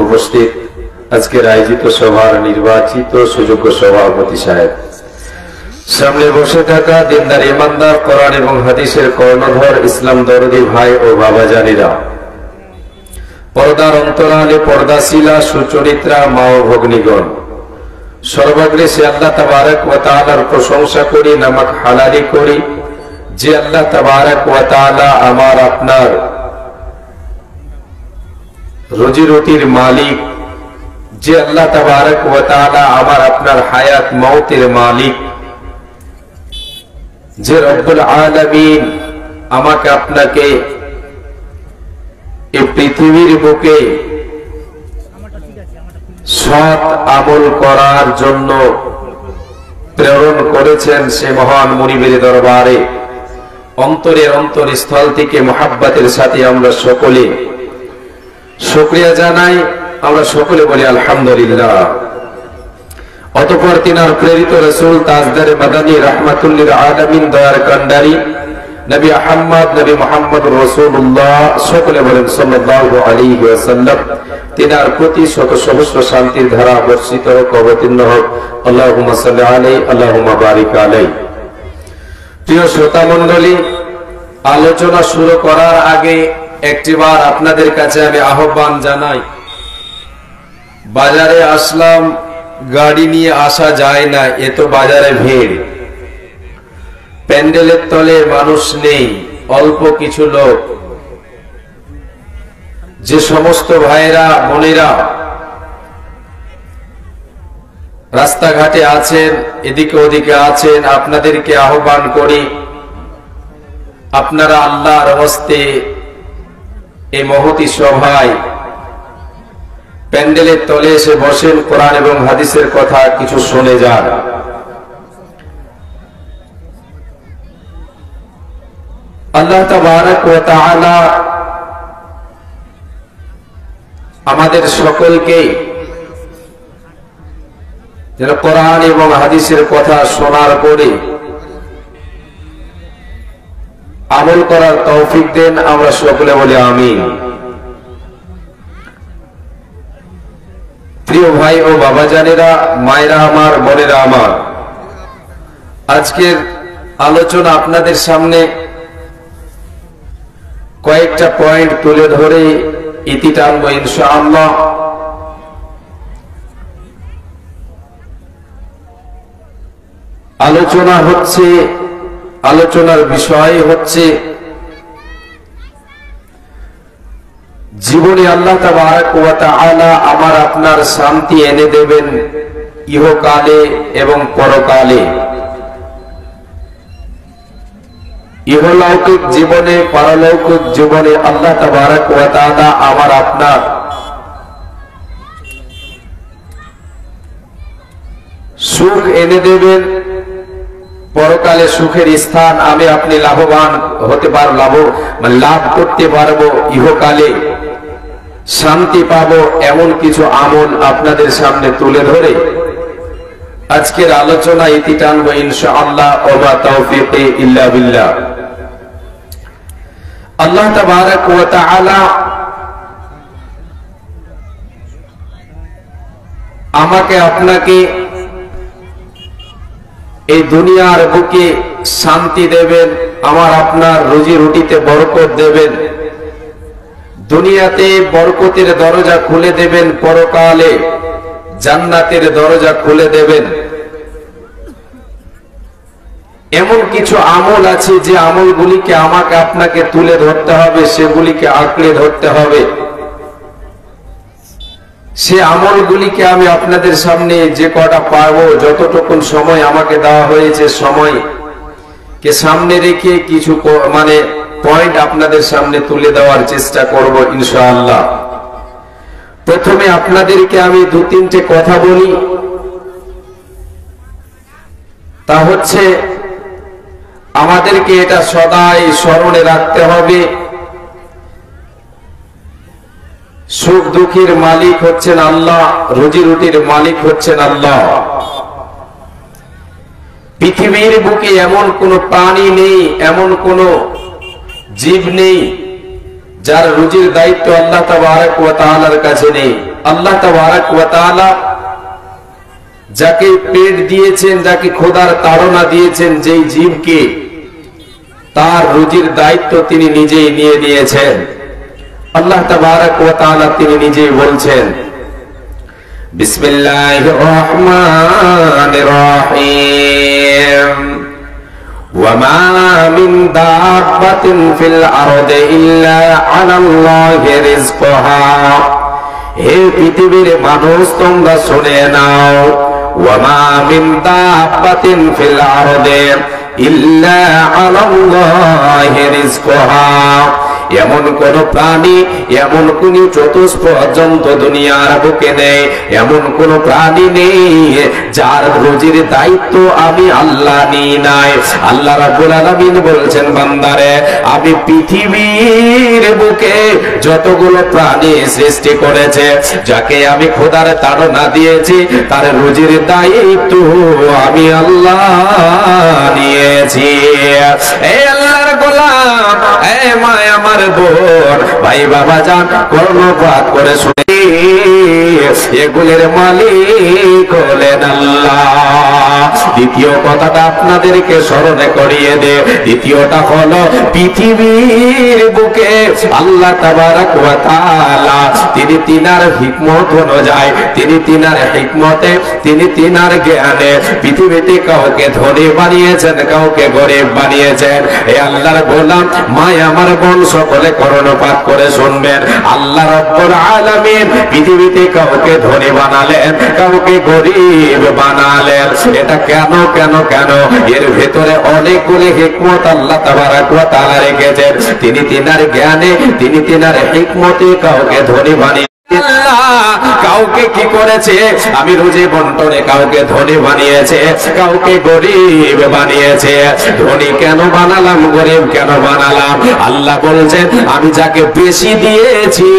উপস্থিত আজকের আয়োজিত সভার নির্বাচিত সুযোগ্য সভাপতি সাহেব, সামনে বসে থাকা দিনদার ইমানদার কোরআন এবং হাদিসের কর্ণধর ইসলাম দরদি ভাই ও বাবাজানিরা, পর্দার অন্তরালে পর্দাশীলা সুচরিত্রা মা ও ভগ্নীগণ, সর্বাগ্রে সে আল্লাহ তাবারক ওয়া তাআলার প্রশংসা করি, নামাক হালালি করি যে আল্লাহ তাবারক ওয়া তাআলা আমার আপনার রুজি রুটির মালিক, যে আল্লাহ তাবারক ওয়া তাআলা আমার আপনার হায়াত মওতের মালিক, যে রব্বুল আলামিন আমাকে আপনাকে এই পৃথিবীর বুকে সৎ আমল করার জন্য প্রেরণ করেছেন, সে মহান মুনিবের দরবারে অন্তরের অন্তরস্থল থেকে মুহাব্বতের সাথে আমরা সকলে শুকরিয়া জানাই। আমরা সকলে বলি আলহামদুলিল্লাহ। অতঃপর তিনার প্রেরিত রাসূল তাজদারে মাদানী রাহমাতুল লিল আলামিন দয়ার কান্ডারি নবী আহমদ নবী মুহাম্মদ রাসূলুল্লাহ সকলে বলেন সাল্লাল্লাহু আলাইহি ওয়াসাল্লাম, তিনার প্রতি শত সহস্র শান্তির ধারা বর্ষিত হোক, অবতীর্ণ হোক। আল্লাহুম্মা সাল্লি আলাইহি আল্লাহুম্মা বারিক আলাইহি। প্রিয় শ্রোতা মণ্ডলী, আলোচনা শুরু করার আগে একটিবার আপনাদের কাছে আমি আহ্বান জানাই। বাজারে আসলাম, গাড়ি নিয়ে আসা যায় না, এ তো বাজারে ভিড়, প্যান্ডেলের তলে মানুষ নেই, অল্প কিছু লোক। যে সমস্ত ভাইরা বোনেরা রাস্তাঘাটে আছেন, এদিকে ওদিকে আছেন, আপনাদেরকে আহ্বান করি, আপনারা আল্লাহর হস্তে এই মহতী সভায় প্যান্ডেলের তলে এসে বসেন, কোরআন এবং হাদিসের কথা কিছু শুনে যান। আল্লাহ তাবারক ওয়া তাআলা আমাদের সকলকে যেন কোরআন এবং হাদিসের কথা শোনার পরে আমল করার তৌফিক দেন। আমরা সকলে বলি আমিন। প্রিয় ভাই ও বাবাজানেরা, মায়েরা আমার, বোনেরা আমার, আজকের আলোচনা আপনাদের সামনে কয়েকটা পয়েন্ট তুলে ধরে ইতি টানবো ইনশাআল্লাহ। আলোচনার বিষয় হচ্ছে জীবনে আল্লাহ তাবারক ওয়া তাআলা আমার আপনার শান্তি এনে দেবেন ইহকালে এবং পরকালে। ইহলৌকিক জীবনে, পারলৌকিক জীবনে আল্লাহ তাবারক ওয়া তাআলা আমার আপনার সুখ এনে দেবেন, পরকালে সুখের স্থান আমি আপনি লাভবান হতে পারবো, লাভ করতে পারবো, ইহকালে শান্তি পাবো, এমন কিছু আমল আপনাদের সামনে তুলে ধরে আজকের আলোচনা ইতি টানবো ইনশাআল্লাহ। ওয়া তাওফীকি ইল্লা বিল্লাহ। আল্লাহ তাবারক ওয়া তাআলা আমাকে আপনাকে এই দুনিয়ার বুকে শান্তি দেবেন, আমার আপনার রুজি রুটিতে বরকত দেবেন, দুনিয়াতে বরকতের দরজা খুলে দেবেন, পরকালে জান্নাতের দরজা খুলে দেবেন। এমন কিছু আমল আছে যে আমলগুলিকে আমাকে আপনাকে তুলে ধরতে হবে, সেগুলিকে আঁকড়ে ধরতে হবে। সে আমলগুলিকে আমি আপনাদের সামনে যে কটা পারবো, যতটুকুন সময় আমাকে দেওয়া হয়েছে, সময়কে সামনে রেখে কিছু পয়েন্ট আপনাদের সামনে তুলে দেওয়ার চেষ্টা করব ইনশাআল্লাহ। প্রথমে আপনাদেরকে আমি দু তিনটে কথা বলি, তা হচ্ছে আমাদেরকে এটা সদাই স্মরণে রাখতে হবে, সুখ দুঃখের মালিক হচ্ছেন আল্লাহ, রুজি রুটির মালিক হচ্ছেন আল্লাহ। পৃথিবীর বুকে এমন কোন প্রাণী নেই, এমন কোন জীব নেই যার রুজির দায়িত্ব আল্লাহ তাবারক ওয়া তাআলার কাছে নেই। আল্লাহ তাবারক ওয়া তাআলা যাকে পেট দিয়েছেন, যাকে খোদার তাড়না দিয়েছেন, যেই জীবকে, তার রুজির দায়িত্ব তিনি নিজেই নিয়ে নিয়েছেন। আল্লাহ তাবারক ওয়া তাআলা তিনি নিজেই বলছেন, বিসমিল্লাহির রহমানির রহিম, ওয়ামা মিন দাব্বাতিন ফিল আরদি ইল্লা আলাল্লাহি রিজকুহা। হে পৃথিবীর মানুষ, তোমরা শুনে নাও, ওয়ামা মিন দাব্বাতিন ফিল আরদি ইল্লা আলাল্লাহি রিজকুহা। এমন কোন প্রাণী, এমন কোন চতুষ্প জন্তু দুনিয়ার বুকে নেই, এমন কোন প্রাণী নেই যার রুজির দায়িত্ব আমি আল্লাহ নিই নাই। আল্লাহ রাব্বুল আলামিন বলছেন, বান্দারে, আমি পৃথিবীর বুকে যতগুলো প্রাণী সৃষ্টি করেছে, যাকে আমি খোদার তাড়না দিয়েছি, তার রুজির দায়িত্ব আমি আল্লাহ নিয়েছি। এই আল্লাহর গোলাম, এই মায়া আমার বোন, ভাই বাবা যান, কর্ণপাত করে শুনে, এগুলোর মালিক হলেন আল্লাহ। দ্বিতীয় কথাটা আপনাদেরকে স্মরণে করিয়ে দে। দ্বিতীয়টা হলো, পৃথিবীর বুকে আল্লাহ তাবারক ওয়া তাআলা তিনি তিনার হিকমত অনুযায়ী, তিনি তিনার হিকমতে, তিনি তিনার জ্ঞানে পৃথিবীতে কাউকে ধনী বানিয়েছেন, কাউকে গরিব বানিয়েছেন। এই আল্লাহর গোলাম, মায় আমার বোন, সকলে কর্ণপাত করে শুনবেন। আল্লাহ রাব্বুল আলামিন পৃথিবীতে কাউকে ধনী বানালেন, কাউকে গরিব বানালেন। এটা কেন কেন কেন? এর ভেতরে অনেকগুলি হিকমত আল্লাহ তাবারক ওয়া তাআলা রেখেছেন। তিনি তিনার জ্ঞানে, তিনি তিনার হিকমতে কাউকে ধনী বানিয়ে, কাউকে কি করেছে, আমি রুজি বন্টনে কাউকে ধনী বানিয়েছে, কাউকে গরিব বানিয়েছে। ধনী কেন বানালাম, গরিব কেন বানালাম? আল্লাহ বলছেন, আমি যাকে বেশি দিয়েছি,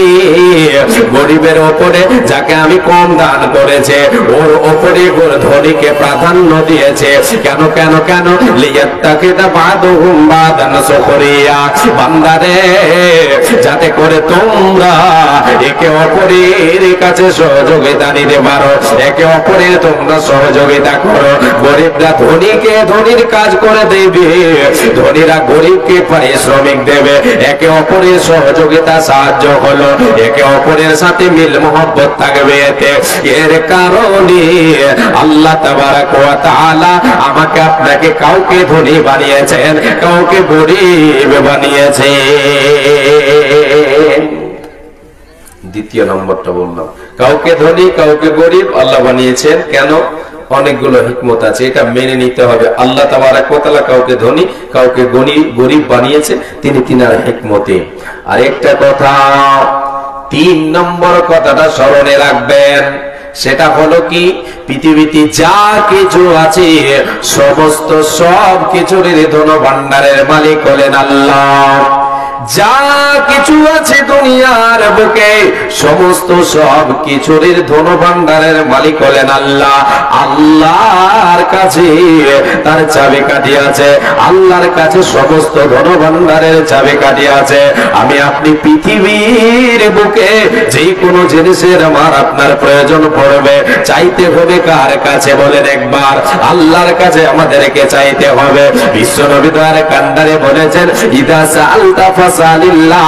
গরিবের ওপরে যাকে আমি কম দান করেছে, ওর ওপরে ধনীকে প্রাধান্য দিয়েছে। কেন কেন কেন? লিয়াত্তাকিদা বাদুহুম বাদান সুখরিয়া। বান্দারে, যাতে করে তোমরা একে অপরের কাছে সহযোগিতা নিতে পারো, একে অপরের তোমরা সহযোগিতা করো। গরিবরা ধনীকে ধনীর কাজ করে দেবে, ধনীরা গরিবকে পারিশ্রমিক দেবে। একে অপরের সহযোগিতা, সাহায্য হলো, একে অপরের সাথে মিল মহব্বত থাকবে। এতে এর কারণে আল্লাহ তাবারক ওয়া তাআলা আমাকে আপনাকে কাউকে ধনী বানিয়েছেন, কাউকে গরিব বানিয়েছেন। দ্বিতীয় নম্বরটা বললাম, কাউকে ধনী, কাউকে গরিব আল্লাহ বানিয়েছেন। কেন? অনেকগুলো হিকমত আছে, এটা মেনে নিতে হবে। আল্লাহ তাবারক ওয়া তাআলা কাউকে ধনী, কাউকে গরিব বানিয়েছে, তিনি তিনার হিকমতে। আর একটা কথা, 3 নম্বর কথাটা স্মরণে রাখবেন, সেটা হলো কি, পৃথিবীতে যা কিছু আছে সমস্ত সব কিছুর ধন ভান্ডারের মালিক হলেন আল্লাহ। যা কিছু আছে দুনিয়ার বুকে সমস্ত সব কিছুর ধন ভান্ডারের মালিক হলেন আল্লাহ। আল্লাহর কাছে তার চাবিকাঠি আছে, আল্লাহর কাছে সমস্ত ধন ভান্ডারের চাবিকাঠি আছে। আমি আপনি পৃথিবীর বুকে যে কোনো জিনিসের আমার আপনার প্রয়োজন পড়বে, চাইতে হবে কার কাছে বলেন একবার? আল্লাহর কাছে আমাদেরকে চাইতে হবে। বিশ্ব নবী দয়ার কান্ডারে বলেছেন, ইদা সাআলতা ফাসালিল্লাহ।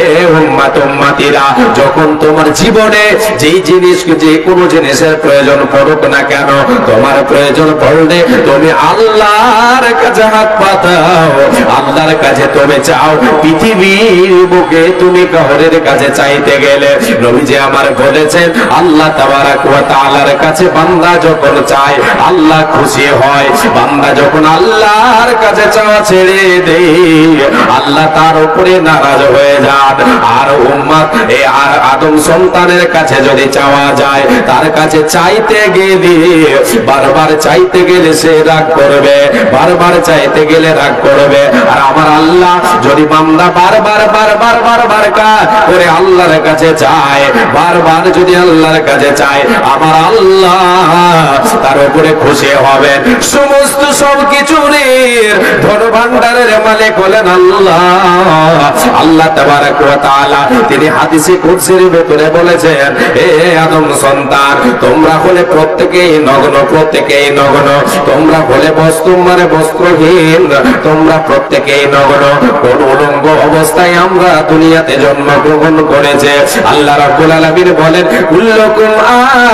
এ উম্মত উম্মতিরা, যখন তোমার জীবনে যেই জিনিস, যে কোনো জিনিসের প্রয়োজন পড়ুক না কেন, তোমার প্রয়োজন পড়লে তুমি আল্লাহর কাছে হাত পাতাও, আল্লাহর কাছে তুমি চাও। পৃথিবীর বুকে তুমি কাউরের কাছে চাইতে গেলে, নবীজি আমার বলেছেন, আল্লাহ তাবারক ওয়া তাআলার কাছে বান্দা যখন চায় আল্লাহ খুশি হয়। বান্দা যখন আল্লাহর কাছে চাওয়া ছেড়ে দেয়, আল্লাহ তার উপরে নারাজ হয়ে যান। আর উম্মত, আর আদম সন্তানের কাছে যদি চাওয়া যায়, তার কাছে চাইতে গেলে বারবার চাইতে গেলে সে রাগ করবে, বারবার চাইতে গেলে রাগ করবে। আর আমার আল্লাহ যদি বান্দা বারবার বারবার বারবার করে আল্লাহর কাছে চায়, বারবার যদি আল্লাহর কাছে চায়, আমার আল্লাহ তার উপরে খুশি হবেন। সমস্ত সবকিছুর ধন ভান্ডারের মালিক হলেন আল্লাহ। আল্লাহ তাবারক ওয়া তাআলা তিনি হাদিসে কুদসির ভিতরে বলেছেন, হে আদম সন্তান, তোমরা হলে প্রত্যেকেই নগ্ন, প্রত্যেকেই নগ্ন। তোমরা হলে বস্ত্রহীন, তোমরা প্রত্যেকেই নগ্ন। কোন উলঙ্গ অবস্থায় আমরা দুনিয়াতে জন্মগ্রহণ করেছে। আল্লাহ রাব্বুল আলামিন বলেন, কুল্লুকুম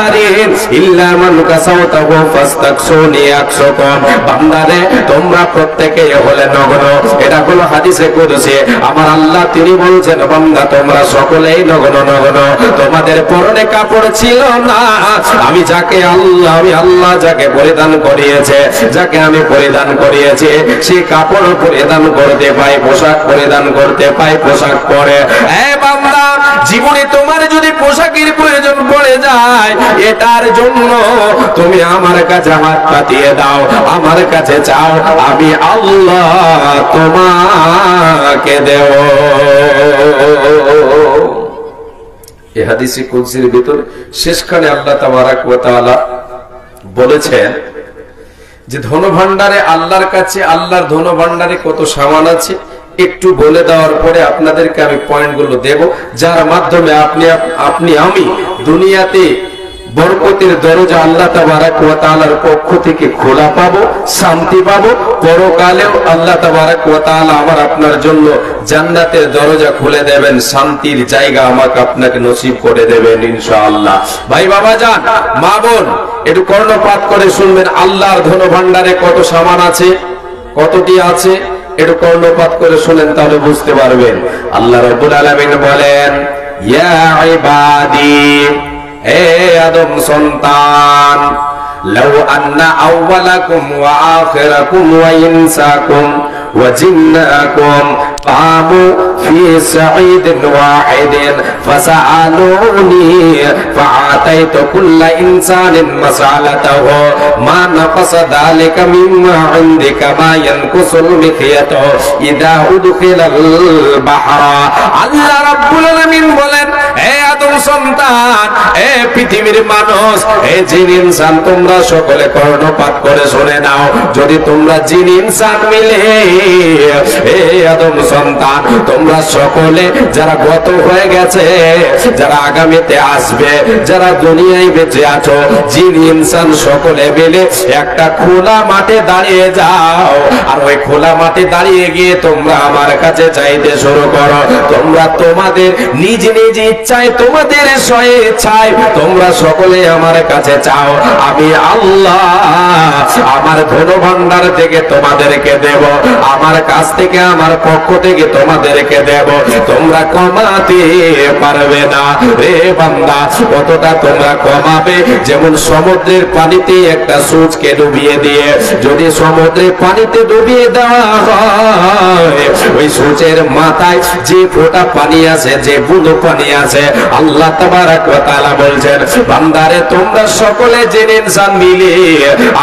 আরিন ইল্লা মান কাসাওতাহু ফাস্তাকসুনি আকসুকুম। বান্দারে তোমরা প্রত্যেকেই হলে নগ্ন। এটা হলো হাদিসে কুদসি। আমার আল্লাহ তিনি বলছেন, বান্দা তোমরা সকলেই নগ্ন নগ্ন, তোমাদের পরনে কাপড় ছিল না। আমি আল্লাহ যাকে পরিধান করিয়েছে, যাকে আমি পরিধান করিয়েছি, সে কাপড় পরিধান করতে পাই, পোশাক পরিধান করতে পাই, পোশাক পরে। বান্দা, জীবনে তোমার যদি পোশাকের প্রয়োজন পড়ে যায়, এটার জন্য তুমি আমার কাছে হাত পাতিয়ে দাও, আমার কাছে চাও, আমি আল্লাহ তোমাকে দেব। এই হাদিসে কুদসির ভিতর শেষখানে আল্লাহ তাবারক ওয়া তাআলা বলেছেন যে ধন ভান্ডারে আল্লাহর কাছে, আল্লাহর ধন ভান্ডারে কত সামান আছে একটু বলে দেওয়ার পরে আপনাদেরকে আমি পয়েন্টগুলো দেব, যার মাধ্যমে আমি দুনিয়াতে বরকতের দরজা আল্লাহ তাবারক ওয়া তাআলার পক্ষ থেকে খোলা পাবো, শান্তি পাবো। পরকালেও আল্লাহ তাবারক ওয়া তাআলা আমার আপনার জন্য জান্নাতের দরজা খুলে দেবেন, শান্তির জায়গা আমাকে আপনাকে নসিব করে দেবেন ইনশাআল্লাহ। ভাই বাবা যান, মা বোন, একটু কর্ণপাত করে শুনবেন। আল্লাহর ধন ভান্ডারে কত সামান আছে, কতটি আছে, একটু কর্ণপাত করে শুনেন, তাহলে বুঝতে পারবেন। আল্লাহ রাব্বুল আলামিন বলেন, ইয়া ইবাদি, হে আদম সন্তান, লাউ আন্না আউওয়ালাকুম ওয়া আখিরাকুম ওয়া ইনসাকুম ওয়া জিন্নাকুম কামু ফি সাঈদিন ওয়াহিদিন ফাসআলুনি ফাআতাইতু কুল্লা ইনসানিন মাসআলাতাহু মা নাকাসা যালিকা মিম্মা ইনদিকা মা ইয়ানকুসুল মিখিয়াতু ইদা উদখিলাল বাহরা। আল্লাহ রাব্বুল আলামিন বলেন, হে আদম সন্তান, হে পৃথিবীর মানুষ, হে জিন ইনসান, তোমরা সকলে কর্ণপাত করে শুনে নাও। যদি তোমরা জিন ইনসান মিলে, হে আদম সন্তান, তোমরা সকলে যারা গত হয়ে গেছে, যারা আগামীতে আসবে, যারা দুনিয়ায় বেঁচে আছো, জিন ইনসান সকলে মিলে একটা খোলা মাঠে দাঁড়িয়ে যাও। আর ওই খোলা মাঠে দাঁড়িয়ে গিয়ে তোমরা আমার কাছে চাইতে শুরু করো। তোমরা তোমাদের নিজ নিজ ইচ্ছায়, তোমাদের স্বেচ্ছায় তোমরা সকলে আমার কাছে চাও, আমি আল্লাহ আমার ধন ভান্ডার থেকে তোমাদেরকে দেব, আমার কাছ থেকে, আমার পক্ষ থেকে তোমাদেরকে দেব। তোমরা কমাতে পারবে না রে বান্দা। কতটা তোমরা কমাবে? যেমন সমুদ্রের পানিতে একটা সূচকে ডুবিয়ে দিয়ে যদি সমুদ্রের পানিতে ডুবিয়ে দেওয়া হয়, ওই সূচের মাথায় যে ফোঁটা পানি আছে, যে বুঁদো পানি আছে, আল্লাহ তাবারক ওয়া তাআলা বলছেন, বান্দারে তোমরা সকলে জেনে ইনসান মিলে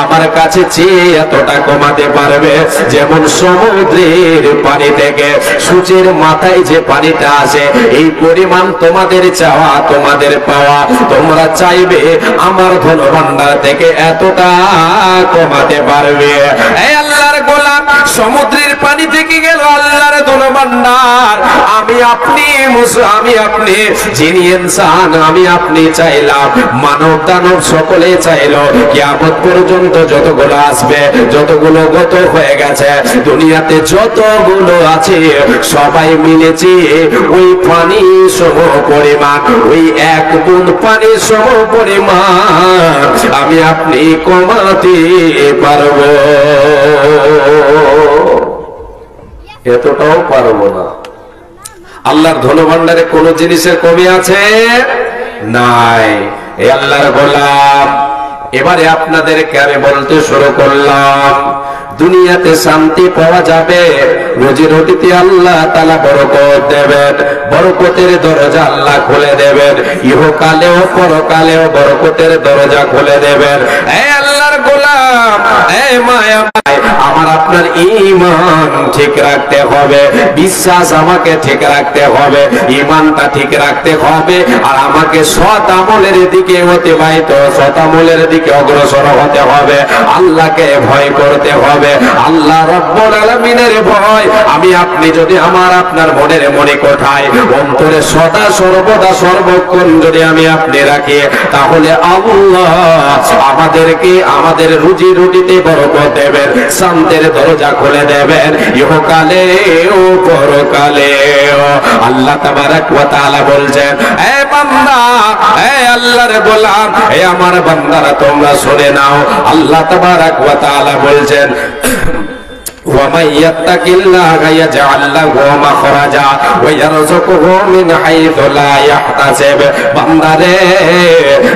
আমার কাছে চেয়ে এতটা কমাতে পারবে, যেমন সমুদ্রের পানি থেকে সূচের মাথায় যে পানিটা আসে, এই পরিমাণ তোমাদের চাওয়া, তোমাদের পাওয়া। তোমরা চাইবে আমার ধন ভান্ডার থেকে এতটা কমাতে পারবে। এই আল্লাহর গোলাম সমুদ্রের পানি থেকে গেল আল্লাহর ধন ভান্ডার। আমি আপনি যিনি ইনসান, আমি আপনি চাইলাম, মানব দানব সকলে চাইলো, কিয়ামত পর্যন্ত যতগুলো আসবে, যতগুলো গত হয়ে গেছে, দুনিয়াতে যতগুলো আছে, সবাই মিলেছে ওই পানি সম পরিমাণ, ওই এক বুঁদ পানি সম পরিমাণ আমি আপনি কমাতে পারবো। এতটাও পারবো না। আল্লাহর ধন ভান্ডারে কোন জিনিসের কমি আছে? নাই। এই আল্লাহর গোলাম, এবারে আপনাদেরকে আমি বলতে শুরু করলাম, দুনিয়াতে শান্তি পাওয়া যাবে, রুজি রুটিতে আল্লাহ তাআলা বরকত দেবেন, বরকতের দরজা আল্লাহ খুলে দেবেন, ইহকালেও পরকালেও বরকতের দরজা খুলে দেবেন। এই আল্লাহর গোলাম, এই মায়া আমার আপনার ঈমান ঠিক রাখতে হবে, বিশ্বাস আমাকে ঠিক রাখতে হবে, ঈমানটা ঠিক রাখতে হবে, আর আমাকে সৎ আমলের দিকে অতিবাহিত, সৎ আমলের দিকে অগ্রসর হতে হবে, আল্লাহকে ভয় করতে হবে। আল্লাহ রব্বুল আলামিনের ভয় আমি আপনি যদি আমার আপনার মনের মনে কোঠায় অন্তরে সদা সর্বদা সর্বক্ষণ যদি আমি আপনি রাখি, তাহলে আল্লাহ আমাদেরকে আমাদের রুজি রুটিতে বরকত দেবেন, শান্তির দরজা খুলে দেবেন, ইহকালে ও পরকালে। আল্লাহ তাবারক ওয়া তাআলা বলছেন, এ বান্দা, এ আল্লাহর গোলাম, এ আমার বান্দারা তোমরা শুনে নাও। আল্লাহ তাবারক ওয়া তাআলা বলছেন, ومن يتق الله يجعل له مخرجا ويرزقه من حيث لا يحتسب। বান্দারে,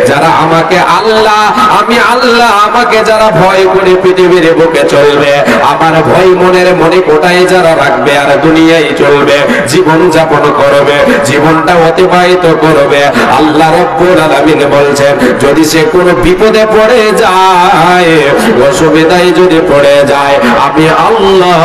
যারা আমাকে আল্লাহ, আমি আল্লাহ, আমাকে যারা ভয় করে পৃথিবীর বুকে চলবে, আমার ভয় মনের মনে কোটায় যারা রাখবে আর দুনিয়ায় চলবে, জীবন যাপন করবে, জীবনটা অতিবাহিত করবে, আল্লাহ রাব্বুল আলামিন বলছেন, যদি সে কোনো বিপদে পড়ে যায়, অসুবিধায় যদি পড়ে যায়, আমি আল্লাহ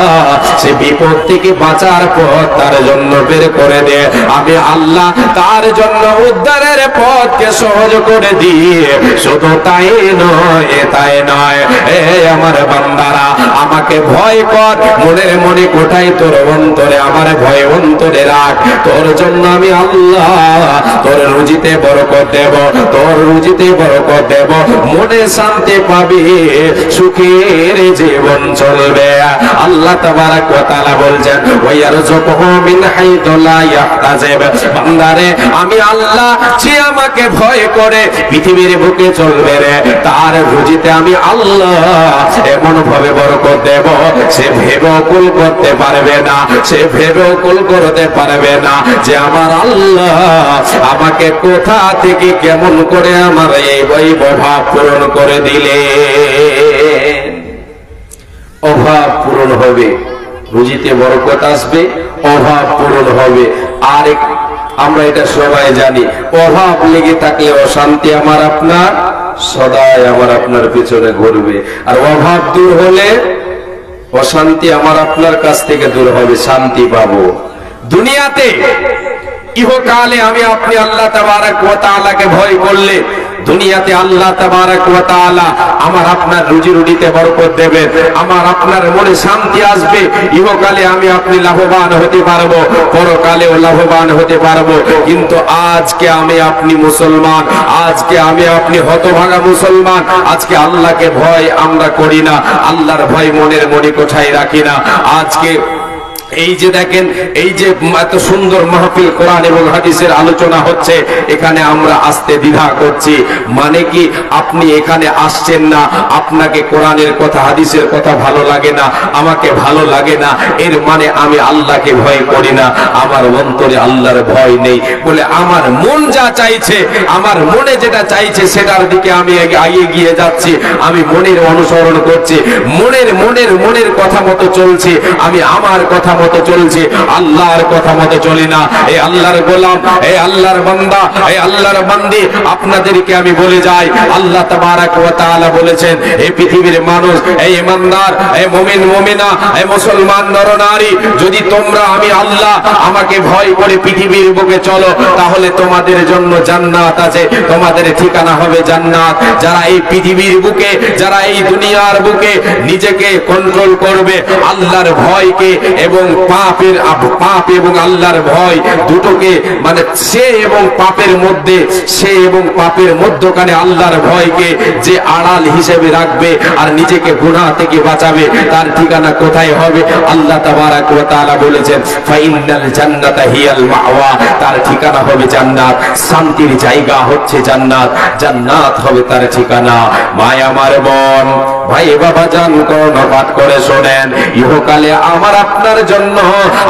সে বিপদ থেকে বাঁচার পথ তার জন্য বের করে দে, আমি আল্লাহ তার জন্য উদ্ধারের পথকে সহজ করে দিয়ে, শুধু তাই নয়, তাই নয়, এ আমার বান্দারা, আমাকে ভয় কর, মনের মনে কোঠায় তোর অন্তরে আমার ভয় অন্তরে রাখ, তোর জন্য আমি আল্লাহ তোর রুজিতে বরকত দেব, তোর রুজিতে বরকত দেব, মনে শান্তি পাবি, সুখের জীবন চলবে। আল্লাহ তাবারক ওয়া তাআলা বলছেন, ওয়ায়ারযুকুহু মিন হাইতু লা ইয়াহতাসিব। বান্দারে, আমি আল্লাহ যে আমাকে ভয় করে পৃথিবীর বুকে চলবে রে, তার রুজিতে আমি আল্লাহ এমন ভাবে বরকত দেব, সে ভেবেও করতে পারবে না, সে ভেবেও করতে পারবে না যে আমার আল্লাহ আমাকে কোথা থেকে কেমন করে আমার এই অভাব পূরণ করে দিলে। অভাব পূরণ হবে, রুজিতে বরকত আসবে, অভাব পূরণ হবে। আর আমরা এটা সবাই জানি, অভাব লেগে থাকলে অশান্তি আমার আপনার সদাই আমার আপনার পিছনে ঘুরবে, আর অভাব দূর হলে অশান্তি আমার আপনার কাছ থেকে দূর হবে, শান্তি পাবো দুনিয়াতে। ইহকালে আমি আপনি আল্লাহ তাবারক ওয়া তাআলাকে ভয় করলে দুনিয়াতে আল্লাহ তাবারক ওয়া তাআলা আমার আপনার রুজি রুটিতে বরকত দেবেন, আমার আপনার মনে শান্তি আসবে, ইহকালে আমি আপনি লাভবান হতে পারবো, পরকালেও লাভবান হতে পারবো। কিন্তু আজকে আমি আপনি মুসলমান, আজকে আমি আপনি হতভাগা মুসলমান, আজকে আল্লাহকে ভয় আমরা করি না, আল্লাহর ভয় মনের মনে কোঠায় রাখি না। আজকে এই যে দেখেন, এই যে এত সুন্দর মাহফিল কোরআন এবং হাদিসের আলোচনা হচ্ছে, এখানে আমরা আসতে দ্বিধা করছি, মানে কি আপনি এখানে আসছেন না, আপনাকে কোরআনের কথা হাদিসের কথা ভালো লাগে না, আমাকে ভালো লাগে না, এর মানে আমি আল্লাহকে ভয় করি না, আমার অন্তরে আল্লাহর ভয় নেই, বলে আমার মন যা চাইছে, আমার মনে যেটা চাইছে সেটার দিকে আমি এগিয়ে গিয়ে যাচ্ছি, আমি মনের অনুসরণ করছি, মনের কথা মতো চলছি, আমি আমার কথা মতো চলছে, আল্লাহর কথা মতো চলি না। এই আল্লাহর গোলাম, এই আল্লাহর বান্দা, এই আল্লাহর বান্দি, আপনাদেরকে আমি বলে যাই, আল্লাহ তাবারক ওয়া তাআলা বলেছেন, এই পৃথিবীর মানুষ, এই ইমানদার, এই মুমিন মুমিনা, এই মুসলমান নরনারী, যদি তোমরা আমি আল্লাহ আমাকে ভয় করে পৃথিবীর বুকে চলো, তাহলে তোমাদের জন্য জান্নাত আছে, তোমাদের ঠিকানা হবে জান্নাত। যারা এই পৃথিবীর বুকে, যারা এই দুনিয়ার বুকে নিজেকে কন্ট্রোল করবে, আল্লাহর ভয়কে এবং পাপ এবং আল্লাহর ভয় দুটোকে, মানে সে এবং পাপের মধ্যখানে আল্লাহর ভয়কে যে আড়াল হিসেবে রাখবে আর নিজেকে গুনাহ থেকে বাঁচাবে, তার ঠিকানা কোথায় হবে? আল্লাহ তাবারক ওয়া তাআলা বলেছেন, ফাইনাল জান্নাতা হিয়াল মাওয়া, তার ঠিকানা হবে জান্নাত, শান্তির জায়গা হচ্ছে জান্নাত, জান্নাত হবে তার ঠিকানা। মায় আমার বোন, ভাই বাবা জান কর্ণপাত করে শোনেন, ইহকালে আমার আপনার জন্য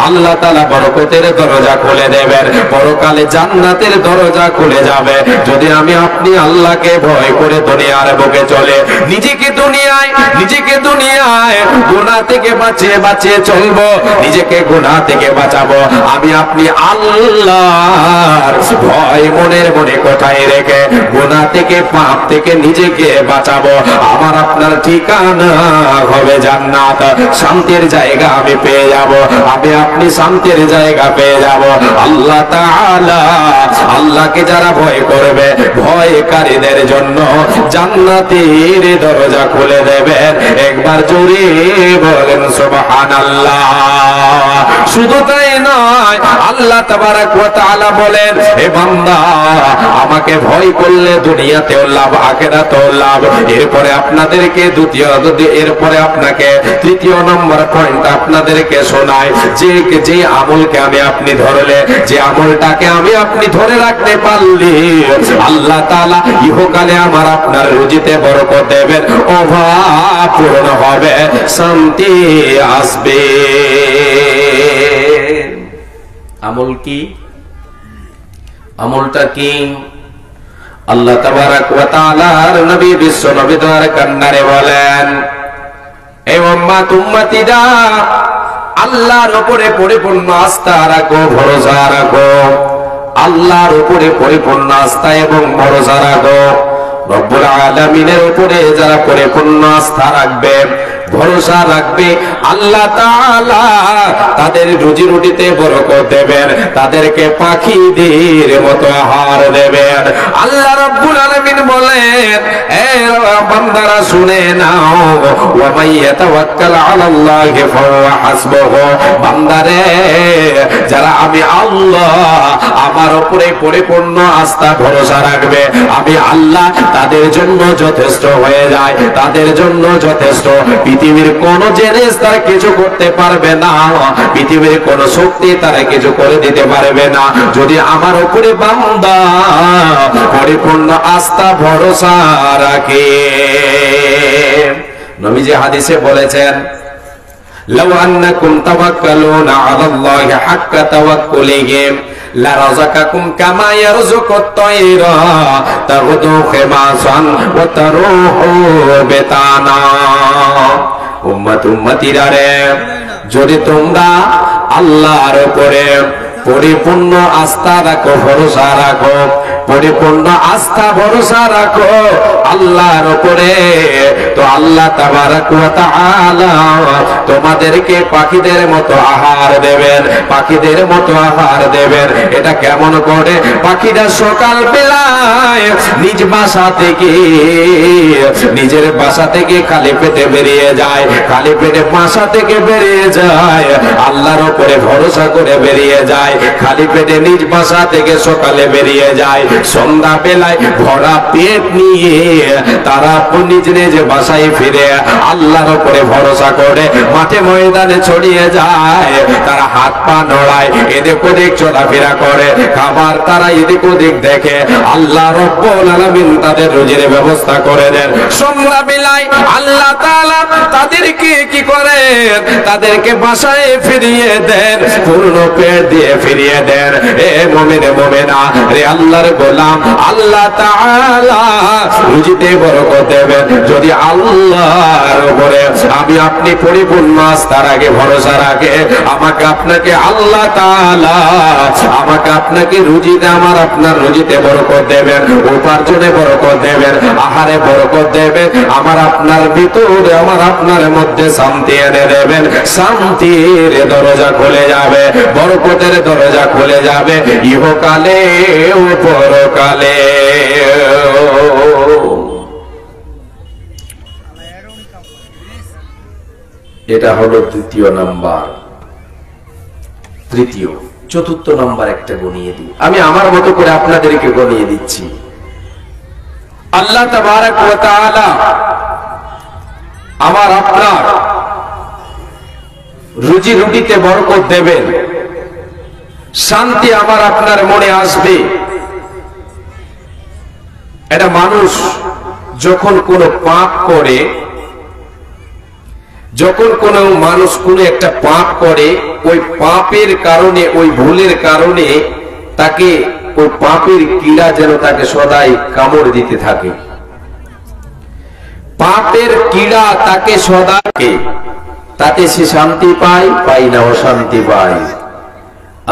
আল্লাহ তাআলা বরকতের দরজা খুলে দেবেন, পরকালে জান্নাতের দরজা খুলে যাবে। যদি আমি আপনি আল্লাহকে ভয় করে দুনিয়ার বুকে চলে নিজেকে দুনিয়ায় গুনাহ থেকে বাঁচিয়ে চলবো, নিজেকে গুনাহ থেকে বাঁচাবো। আমি আপনি আল্লাহর ভয় মনের মনে কোথায় রেখে গুনাহ থেকে পাপ থেকে নিজেকে বাঁচাবো, আমার আপনার ঠিকানা হবে জান্নাত। শান্তির জায়গা আমি পেয়ে যাব, আমি আপনি শান্তির জায়গা পেয়ে যাব। আল্লাহ তাআলা আল্লাহকে যারা ভয় করবে, ভয়কারীদের জন্য জান্নাতের দরজা খুলে দেবেন। একবার জোরে বলেন সুবহানাল্লাহ। শুধু তাই নয়, আল্লাহ তাবারক ওয়া তাআলা বলেন, হে বান্দা আমাকে ভয় করলে দুনিয়াতেও লাভ, আখিরাতেও লাভ। এরপরে আপনাদেরকে এরপরে আপনাকে তৃতীয় নম্বর পয়েন্ট আপনাদেরকে শোনায়, যে আমলকে আমি আপনি ধরলে, যে আমলটাকে আমি আপনি ধরে রাখতে পারলে আল্লাহ তাআলা ইহকালে আমার আপনার রুজিতে বরকত দেবেন, অভাব পূরণ হবে, শান্তি আসবে। আমল কি? আমলটা কি? আল্লাহ তাবারক ওয়া তাআলার নবী বিশ্ব নবী দ্বারা কান্নারে বলেন, হে উম্মত উম্মতিরা আল্লাহর উপরে পরিপূর্ণ আস্থা রাখো, ভরসা রাখো। আল্লাহর উপরে পরিপূর্ণ আস্থা এবং ভরসা রাখো। রব্বুল আলামিনের উপরে যারা পরিপূর্ণ আস্থা রাখবে, ভরসা রাখবে, আল্লাহ তাআলা তাদের রুজি রুটিতে বরকত দেবেন, তাদেরকে পাখিদের মতো আহার দেবেন। আল্লাহ রাব্বুল আলামিন বলেন, এ বান্দারা শুনে নাও, ওয়া মাইয়াতাওয়াক্কাল আলাল্লাহি ফাহুয়া হাসবুহু। বান্দারে যারা আমি আল্লাহ আমার উপরে পরিপূর্ণ আস্থা ভরসা রাখবে, আমি আল্লাহ তাদের জন্য যথেষ্ট হয়ে যায়, তাদের জন্য যথেষ্ট। পৃথিবীর কোন জিনিস তারা কিছু করতে পারবে না, পৃথিবীর কোন শক্তি তারা কিছু করে দিতে পারবে না, যদি আমার উপরে বান্দা পরিপূর্ণ আস্থা ভরসা রাখে। নবীজি হাদিসে বলেছেন, লাউ আন্নাকুম তাওয়াক্কালুনা আলাল্লাহি হাক্কা তাওয়াক্কুলিহি লারাযাকাকুম কামা ইয়ারযুকুত তায়রা তাগদু খিমাসান ওয়া তারুহু বিতানা। উম্মতিরা রে, যদি তোমরা আল্লাহর উপরে পরিপূর্ণ আস্থা রাখো, ভরসা রাখো, পরিপূর্ণ আস্থা ভরসা রাখো আল্লাহর উপরে, তো আল্লাহ তাবারক ওয়া তাআলা তোমাদেরকে পাখিদের মতো আহার দেবেন, পাখিদের মতো আহার দেবেন। এটা কেমন করে? পাখিটা সকাল বেলায় নিজের বাসা থেকে খালি পেটে বেরিয়ে যায়, খালি পেটে বাসা থেকে বেরিয়ে যায়, আল্লাহর উপরে ভরসা করে বেরিয়ে যায়, খালি পেটে নিজ বাসা থেকে সকালে বেরিয়ে যায়, সন্ধ্যা বেলায় ভরা পেট নিয়ে তারা নিজ নিজ বাসায় ফিরে আল্লাহর উপরে ভরসা করে মাঠে ময়দানে ছড়িয়ে যায়। তারা হাত পা নড়ায়, এদিক ওদিক চলাফেরা করে, খাবার তারা এদিক ওদিক দেখে। আল্লাহ রব্বুল আলামিন তাদের রুজির ব্যবস্থা করে দেন। সন্ধ্যা বেলায় আল্লাহ তাআলা তাদেরকে কি করেন? তাদেরকে বাসায় ফিরিয়ে দেন, পূর্ণ পেট দিয়ে ফিরিয়ে দেন। এ মুমিনে মুমিনা রে, আল্লাহর গোলাম, আল্লাহ তাআলা রুজিতে বরকত দেবেন যদি আল্লাহর উপরে আমি আপনি পরিপূর্ণ আস্থা রাখে, ভরসা রাখে। আমাকে আপনাকে আল্লাহ তাআলা আমাকে আপনাকে রুজিতে, আমার আপনার রুজিতে বরকত দেবেন, উপার্জনে বরকত দেবেন, আহারে বরকত দেবেন, আমার আপনার ভিতরে, আমার আপনার মধ্যে শান্তি এনে দেবেন। শান্তির দরজা খুলে যাবে, বরকতের দরজা খুলে যাবে, ইহকালে ও পরকালে। এটা হলো দ্বিতীয় নাম্বার। তৃতীয়, চতুর্থ নাম্বার একটা গনিয়ে দিই, আমি আমার মতো করে আপনাদেরকে গনিয়ে দিচ্ছি। আল্লাহ তাবারক ওয়া তাআলা আমার আপনার রুজি রুটিতে বরকত দেবেন, শান্তি আমার আপনার মনে আসবে। এটা মানুষ যখন কোনো পাপ করে যখন কোনো মানুষ কোনো একটা পাপ করে, ওই পাপের কারণে, ওই ভুলের কারণে তাকে ওই পাপের কীড়া যেন তাকে সদাই কামড় দিতে থাকে। পাপের কীড়া তাকে সদাকে, তাতে সে শান্তি পায় না অশান্তি পায়।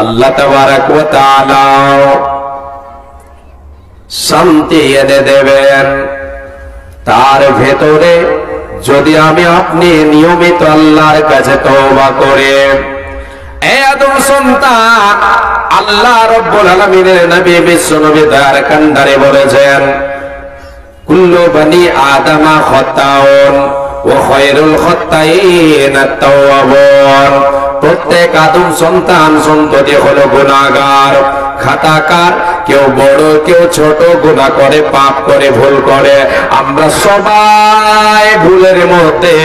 আল্লাহ তাবারাক ওয়া তাআলা শান্তি এনে দেবেন তার ভেতরে, যদি আমি আপনি নিয়মিত আল্লাহর কাছে তওবা করে। এ আদম সন্তান, আল্লাহ রাব্বুল আলামিনের নবী বিশ্ব নবী দয়ার কান্ডারে বলেছেন, কুল্লু বনি আদমা খাতাউন ওয়া খায়রুল খাত্তাইন আত-তাওয়াবুন। প্রত্যেক আদম সন্তান সন্ততি হলো গুনাহগার, খাতাকার। কেউ বড় কেউ ছোট গুনাহ করে, পাপ করে, ভুল করে। আমরা সবাই ভুলের মধ্যে,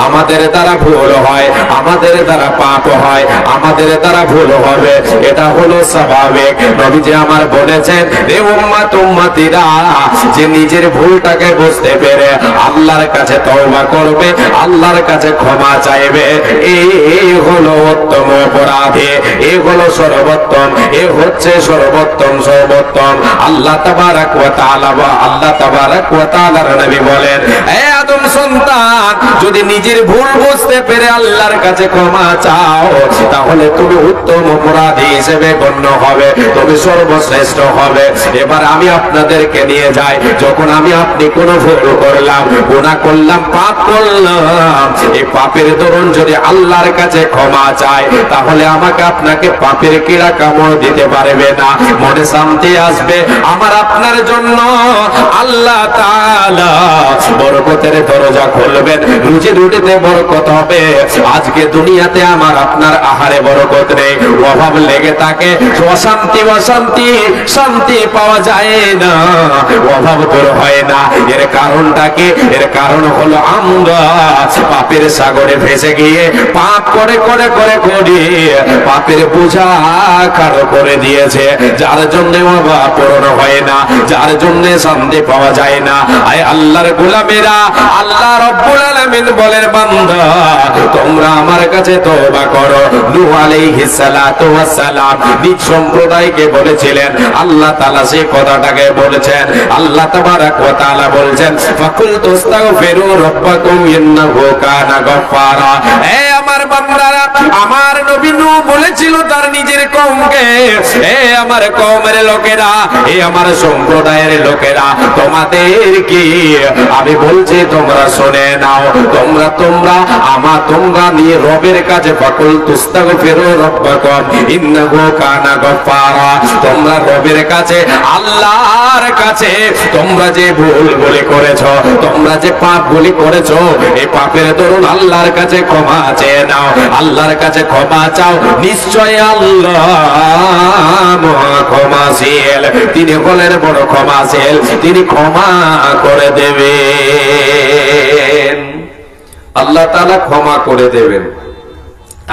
আমাদের দ্বারা ভুল হয়, আমাদের দ্বারা পাপ হয়, আমাদের দ্বারা ভুল হবে, এটা হলো স্বাভাবিক। নবীজি আমার বলেছেন, হে উম্মত উম্মতিরা, যে নিজের ভুলটাকে বুঝতে পেরে আল্লাহর কাছে তওবা করবে, আল্লাহর কাছে ক্ষমা চাইবে, এই হলো উত্তম অপরাধী, এই হলো সর্বোত্তম, এই হচ্ছে সর্বোত্তম সর্বোত্তম। আল্লাহ তাবারাক ওয়া তাআলা, আল্লাহ তাবারাক ওয়া তাআলার নবী বলেন, হে আদম সন্তান, যদি নিজের ভুল বুঝতে পেরে আল্লাহর কাছে ক্ষমা চাও, তাহলে তুমি উত্তম অপরাধী হিসেবে গণ্য হবে, তুমি সর্বশ্রেষ্ঠ হবে। এবার আমি আপনাদেরকে নিয়ে যাই, যখন আমি আপনি কোনো ভুল করলাম, গুনাহ করলাম, পাপ করলাম, এই পাপের দরুন যদি আল্লাহর কাছে ক্ষমা চাই, তাহলে আমাকে আপনাকে পাপের কীড়া কামড় দিতে পারবে না, মনে শান্তি আসবে। আমার আপনার জন্য আল্লাহ তাআলা বরকতের দরজা খুলবেন, রুজি রুটিতে বরকত হবে। আজকে দুনিয়াতে আমার আপনার আহারে বরকত নেই, অভাব লেগে থাকে, অশান্তি অশান্তি, শান্তি পাওয়া যায় না, অভাব দূর হয় না। এর কারণটা কি? এর কারণ হলো আমরা পাপের সাগরে ভেসে গিয়ে পাপ করে করে করে করে পাপের বোঝা কারো করে দিয়েছে, যার জন্য অভাব পূরণ হয় না, যার জন্য শান্তি পাওয়া যায় না। আয় আল্লাহর গোলামেরা, আল্লাহ রাব্বুল আলামিন বলেন, বান্দা তোমরা আমার কাছে তওবা করো। নূহ আলাইহিস সালাতু ওয়াস সালাম নিজ সম্প্রদায়কে বলেছিলেন, আল্লাহ তাআলা সেই কথাটাকে বলেছেন। আল্লাহ তাবারাক ওয়া তাআলা বলছেন, ফাকুল তাস্তাগফিরু রাব্বাকুম ইন্নাহু কানা গফফারা। হে আমার বান্দারা, আমার নবী নূহ বলেছিল তার নিজের কওমকে, হে আমার কওমের লোকেরা, হে আমার সম্প্রদায়ের লোকেরা, তোমাদেরকে আমি বলছি তোমরা শুনে নাও। তোমরা নিয়ে রবের কাছে ফাকুল তাস্তাগফিরু রাব্বাকুম ইন্নাহু কানা গফফারা। তোমরা রবের কাছে, আল্লাহর কাছে, তোমরা যে ভুলগুলি করেছো, তোমরা যে পাপগুলি করেছো, এই পাপের দরুন আল্লাহর কাছে ক্ষমা চেয়ে নাও, আল্লাহর কাছে ক্ষমা চাও। নিশ্চয় আল্লাহ মহা ক্ষমাশীল, তিনি হলেন বড় ক্ষমাশীল, তিনি ক্ষমা করে দেবেন। আল্লাহ তাআলা ক্ষমা করে দেবেন।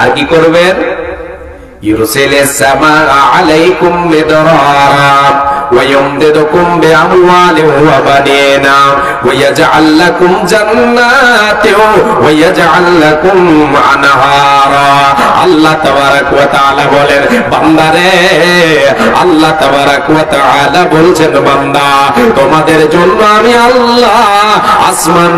আর কি করবেন? ইউরসিলিস সামাআ আলাইকুম মিদরারা ওয়া ইউমদিদুকুম বিআমওয়ালিন ওয়া বানিনা ওয়া ইয়াজআল লাকুম জান্নাতিন ওয়া ইয়াজআল লাকুম আনহারা। আল্লাহ তাবারাক ওয়া তাআলা বলেন, বান্দারে, আল্লাহ তাবারাক ওয়া তাআলা বলছেন, বান্দা তোমাদের জন্য আমি আল্লাহ আসমান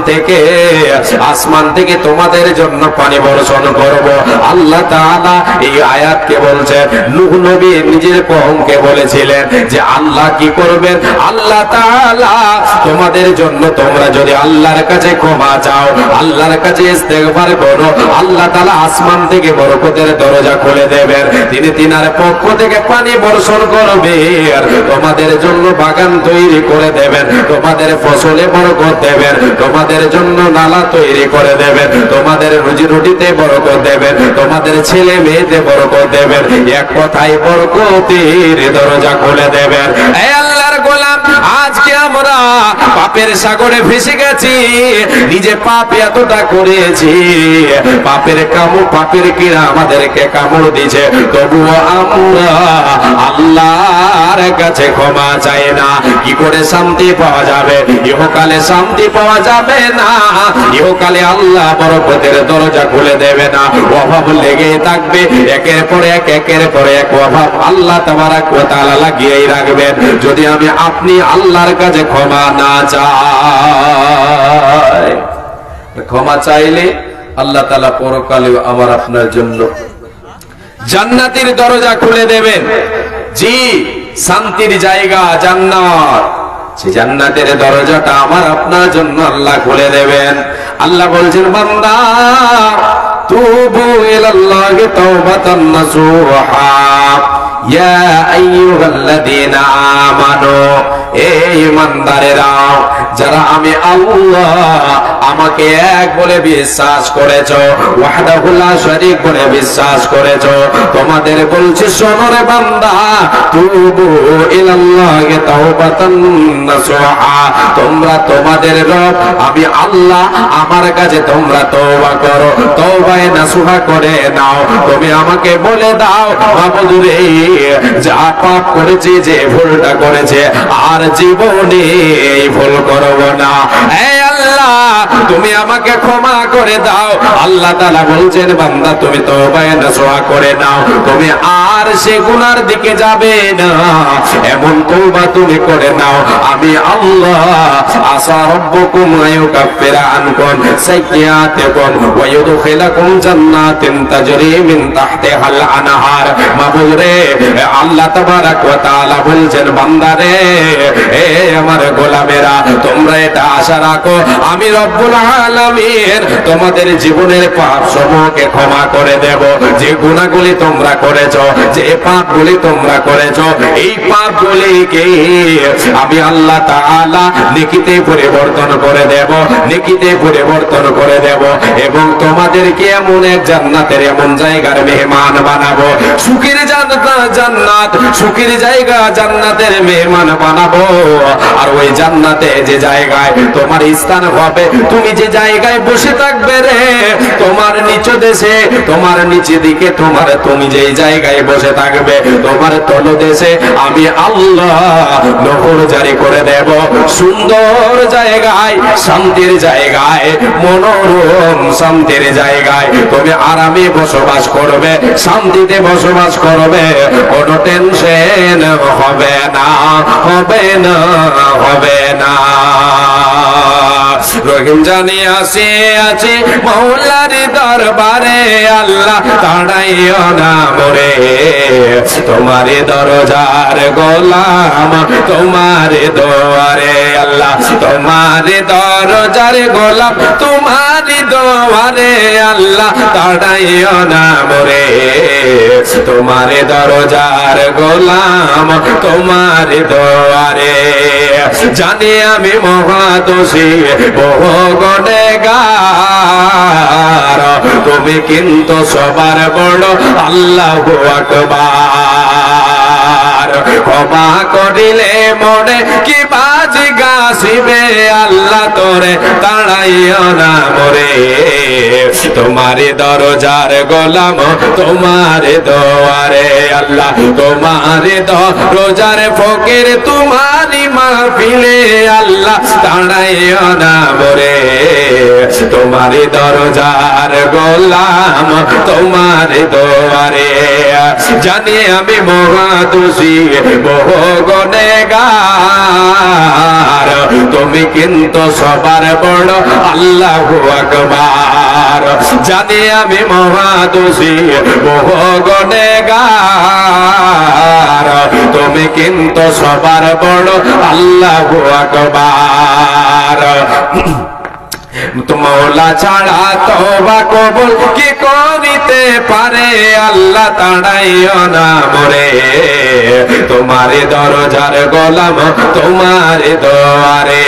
থেকে তোমাদের জন্য পানি বর্ষণ করব। আল্লাহ তাআলা এই আয়াতকে বলছেন, নূহ নবী নিজের কওমকে বলেছিলেন যে আল্লাহ কি করবেন? আল্লাহ তাআলা তোমাদের জন্য, তোমরা যদি আল্লাহর কাছে ক্ষমা চাও, আল্লাহর কাছে ইস্তেগফার করো, আল্লাহ তাআলা আসমান থেকে বরকতের দরজা খুলে দেবেন, তিনি তিনার পক্ষ থেকে পানি বর্ষণ করবে, আর তোমাদের জন্য বাগান তৈরি করে দেবেন, তোমাদের ফসলে বরকত দেবেন, তোমাদের জন্য নালা তৈরি করে দেবেন, তোমাদের রুজি রুটিতে বরকত দেবেন, তোমাদের ছেলে মেয়েতে বরকত দেবেন, এক কথায় বরকতের দরজা খুলে দেবেন। হে আল্লাহর গোলাম, আজকে আমরা পাপ পাপের সাগরে ভেসে গেছি, নিজে পাপ এতটা করেছি, পাপের কামড়, পাপের কিরা আমাদেরকে কামড় দিয়েছে, তবুও আমরা আল্লাহর কাছে ক্ষমা চাই না। কি করে শান্তি পাওয়া যাবে? ইহকালে শান্তি পাওয়া যাবে না, ইহকালে আল্লাহ বরকতের দরজা খুলে দেবে না, অভাব লেগে থাকবে, একের পর এক, একের পর এক অভাব আল্লাহ তাবারক ওয়া তাআলা লাগিয়েই রাখবেন যদি আমি আপনি আল্লাহর কাছে ক্ষমা না চাই। ক্ষমা চাইলে আল্লাহ তাআলা পরকালে আমার আপনার জন্য জান্নাতের দরজা খুলে দেবেন। জি, শান্তির জায়গা জান্নাত, সেই জান্নাতের দরজাটা আমার আপনার জন্য আল্লাহ খুলে দেবেন। আল্লাহ বলছেন, বান্দা তুবু ইলাল্লাহি তাওবাতান নাসুহা ইয়া আইয়ুহাল্লাযীনা আমানু, এই ঈমানদারেরা যারা আমি আল্লাহ আমাকে এক বলে বিশ্বাস করেছো, ওয়াহদাহু লা শারীক বলে বিশ্বাস করেছো, তোমাদের বলছি শোনো রে বান্দা, তুবু ইলাল্লাহি তাওবাতান নাসুহা, তোমরা তোমাদের রব আমি আল্লাহ আমার কাছে তোমরা তওবা করো, তওবায়ে নাসুহা করে নাও। তুমি আমাকে বলে দাও, মাবুদ রে, যা পাপ করেছি, যে ভুলটা করেছে, আর জীবনে এই ভুল করব না। এই আল্লাহ তুমি আমাকে ক্ষমা করে দাও। আল্লাহ তাআলা বলছেন, বান্দা তুমি তওবায়ে নাসুহা করে নাও, তুমি আর সে গুনার দিকে যাবে না, এমন তওবা তুমি করে নাও। আমি আল্লাহ আসা রাব্বুকুম আইয়ুকাফিরা আনকুম সাইয়্যাতিকুম ওয়া ইউদখিলাকুম জান্নাতিন তাজরি মিন তাহতিহাল আনহার। মাবুদ রে, আল্লাহ তাবারক ওয়া তাআলা বলছেন, বান্দা রে, এ আমার গোলামেরা, তোমরা এটা আশা রাখো আমি রব্বুল আলামিন তোমাদের জীবনের পাপ সমূহকে ক্ষমা করে দেব। যে গুনাহগুলি তোমরা করেছো, যে পাপগুলি তোমরা করেছো, এই পাপগুলিকে আমি আল্লাহ তাআলা নেকিতে পরিবর্তন করে দেব, নেকিতে পরিবর্তন করে দেব, এবং তোমাদেরকে এমন এক জান্নাতের এমন জায়গার মেহমান বানাবো, সুখের জান্নাত, সুখের জায়গা জান্নাতের মেহমান বানাবো। আর ওই জান্নাতে যে জায়গায় তোমার স্থান হবে, তুমি যে জায়গায় বসে থাকবে রে, তোমার নিচ দেশে, তোমার নিচে দিকে তুমি যেই জায়গায় বসে থাকবে, তোমার তলদেশে আমি আল্লাহ নহর জারি করে দেব। সুন্দর জায়গায়, শান্তির জায়গায়, মনোরম শান্তির জায়গায় তুমি আরামে বসবাস করবে, শান্তিতে বসবাস করবে, কোনো টেনশন হবে না, হবে না, হবে না। রহিম জানি আসে আছে মৌলার দরবারে, আল্লাহ তাড়াইও না মোরে, তোমারে দরজার গোলাম তোমারে দোয়ারে, আল্লাহ তোমারে দরজার গোলাম তোমারে দোয়ারে, আল্লাহ তাড়াইও না মোরে, তোমারে দরজার গোলাম তোমারে দোয়ারে। জানি আমি মহাদোষী, বহু গুনেহগার, তুমি কিন্তু সবার বড় আল্লাহু আকবার। ক্ষমা করিলে মনে কি বাজি গাছিবে, আল্লাহ তোরে তাড়াইও না মোরে, তোমারে দরজার গোলাম তোমারে দোয়ারে, আল্লাহ তোমারে দরজার ফকির তোমারি মাহফিলে, আল্লাহ তাড়াইও না মোরে, তোমারে দরজার গোলাম তোমারে দোয়ারে। জানি আমি মহাদোষী, বহু গুনেহগার, তুমি কিন্তু সবার বড় আল্লাহু আকবার। জানি আমি মহাদোষী, বহু গুনেহগার, তুমি কিন্তু সবার বড় আল্লাহু আকবার। মওলা ছাড়া তওবা কবুল কি করিতে পারে, আল্লাহ তাড়াইও না মোরে, তোমারে দরজার গোলাম তোমারে দোয়ারে।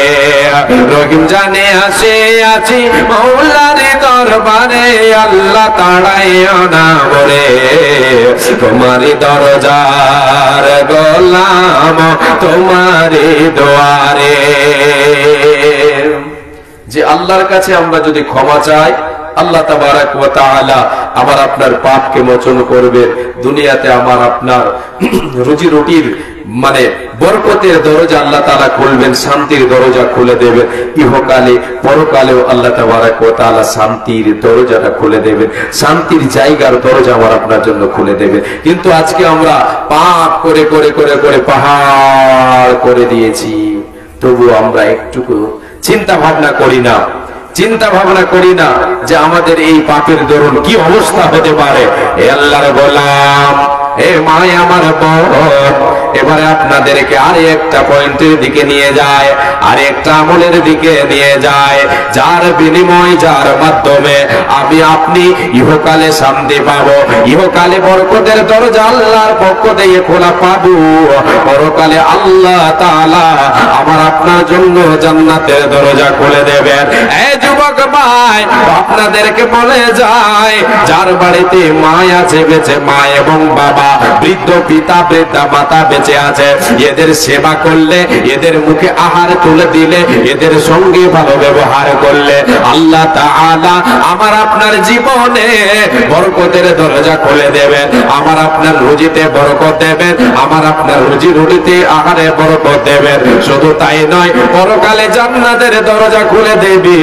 রহিম জানে আসে আছি মওলার দরবারে, আল্লাহ তাড়াইও না মোরে, তোমারে দরজার গোলাম তোমারে দোয়ারে। যে আল্লাহর কাছে আমরা যদি ক্ষমা চাই, আল্লাহ তাবারাক ওয়া তাআলা আমার আপনার পাপকে মোচন করবেন। দুনিয়াতে আমার আপনার রুজি রুটির মানে বরকতের দরজা আল্লাহ তাআলা খুলবেন, শান্তির দরজা খুলে দেবেন। ইহকালে পরকালেও আল্লাহ তাবারাক ওয়া তাআলা শান্তির দরজাটা খুলে দেবেন, শান্তির জায়গার দরজা আমার আপনার জন্য খুলে দেবেন। কিন্তু আজকে আমরা পাপ করে করে করে করে পাহাড় করে দিয়েছি, তবু আমরা একটুকু চিন্তা ভাবনা করি না, চিন্তা ভাবনা করি না যে আমাদের এই পাপের দরুন কি অবস্থা হতে পারে। হে আল্লাহর গোলাম, হে মায় আমার বোন, এবারে আপনাদেরকে আরে একটা পয়েন্টের দিকে নিয়ে যায়, আরে একটা আমলের দিকে নিয়ে যায়, যার বিনিময়, যার মাধ্যমে আমি আপনি ইহকালে শান্তি পাবো, ইহকালে বরকতের দরজা আল্লাহর পক্ষ থেকে খোলা পাবো, পরকালে আল্লাহ তাআলা আমার আপনার জন্য জান্নাতের দরজা খুলে দেবেন। এই যুবক ভাই, আপনাদেরকে বলে যায়, যার বাড়িতে মা আছে বেঁচে, মা এবং বাবা, বৃদ্ধ পিতা বৃদ্ধা মাতা বেঁচে আছে, এদের সেবা করলে, এদের মুখে আহার তুলে দিলে, এদের সঙ্গে ভালো ব্যবহার করলে আল্লাহ তাআলা আমার আপনার জীবনে বরকতের দরজা খুলে দেবেন, আমার আপনার রুজিতে বরকত দেবেন, আমার আপনার রুজি রুটিতে আহারে বরকত দেবেন। শুধু তাই নয়, পরকালে জান্নাতের দরজা খুলে দেবে।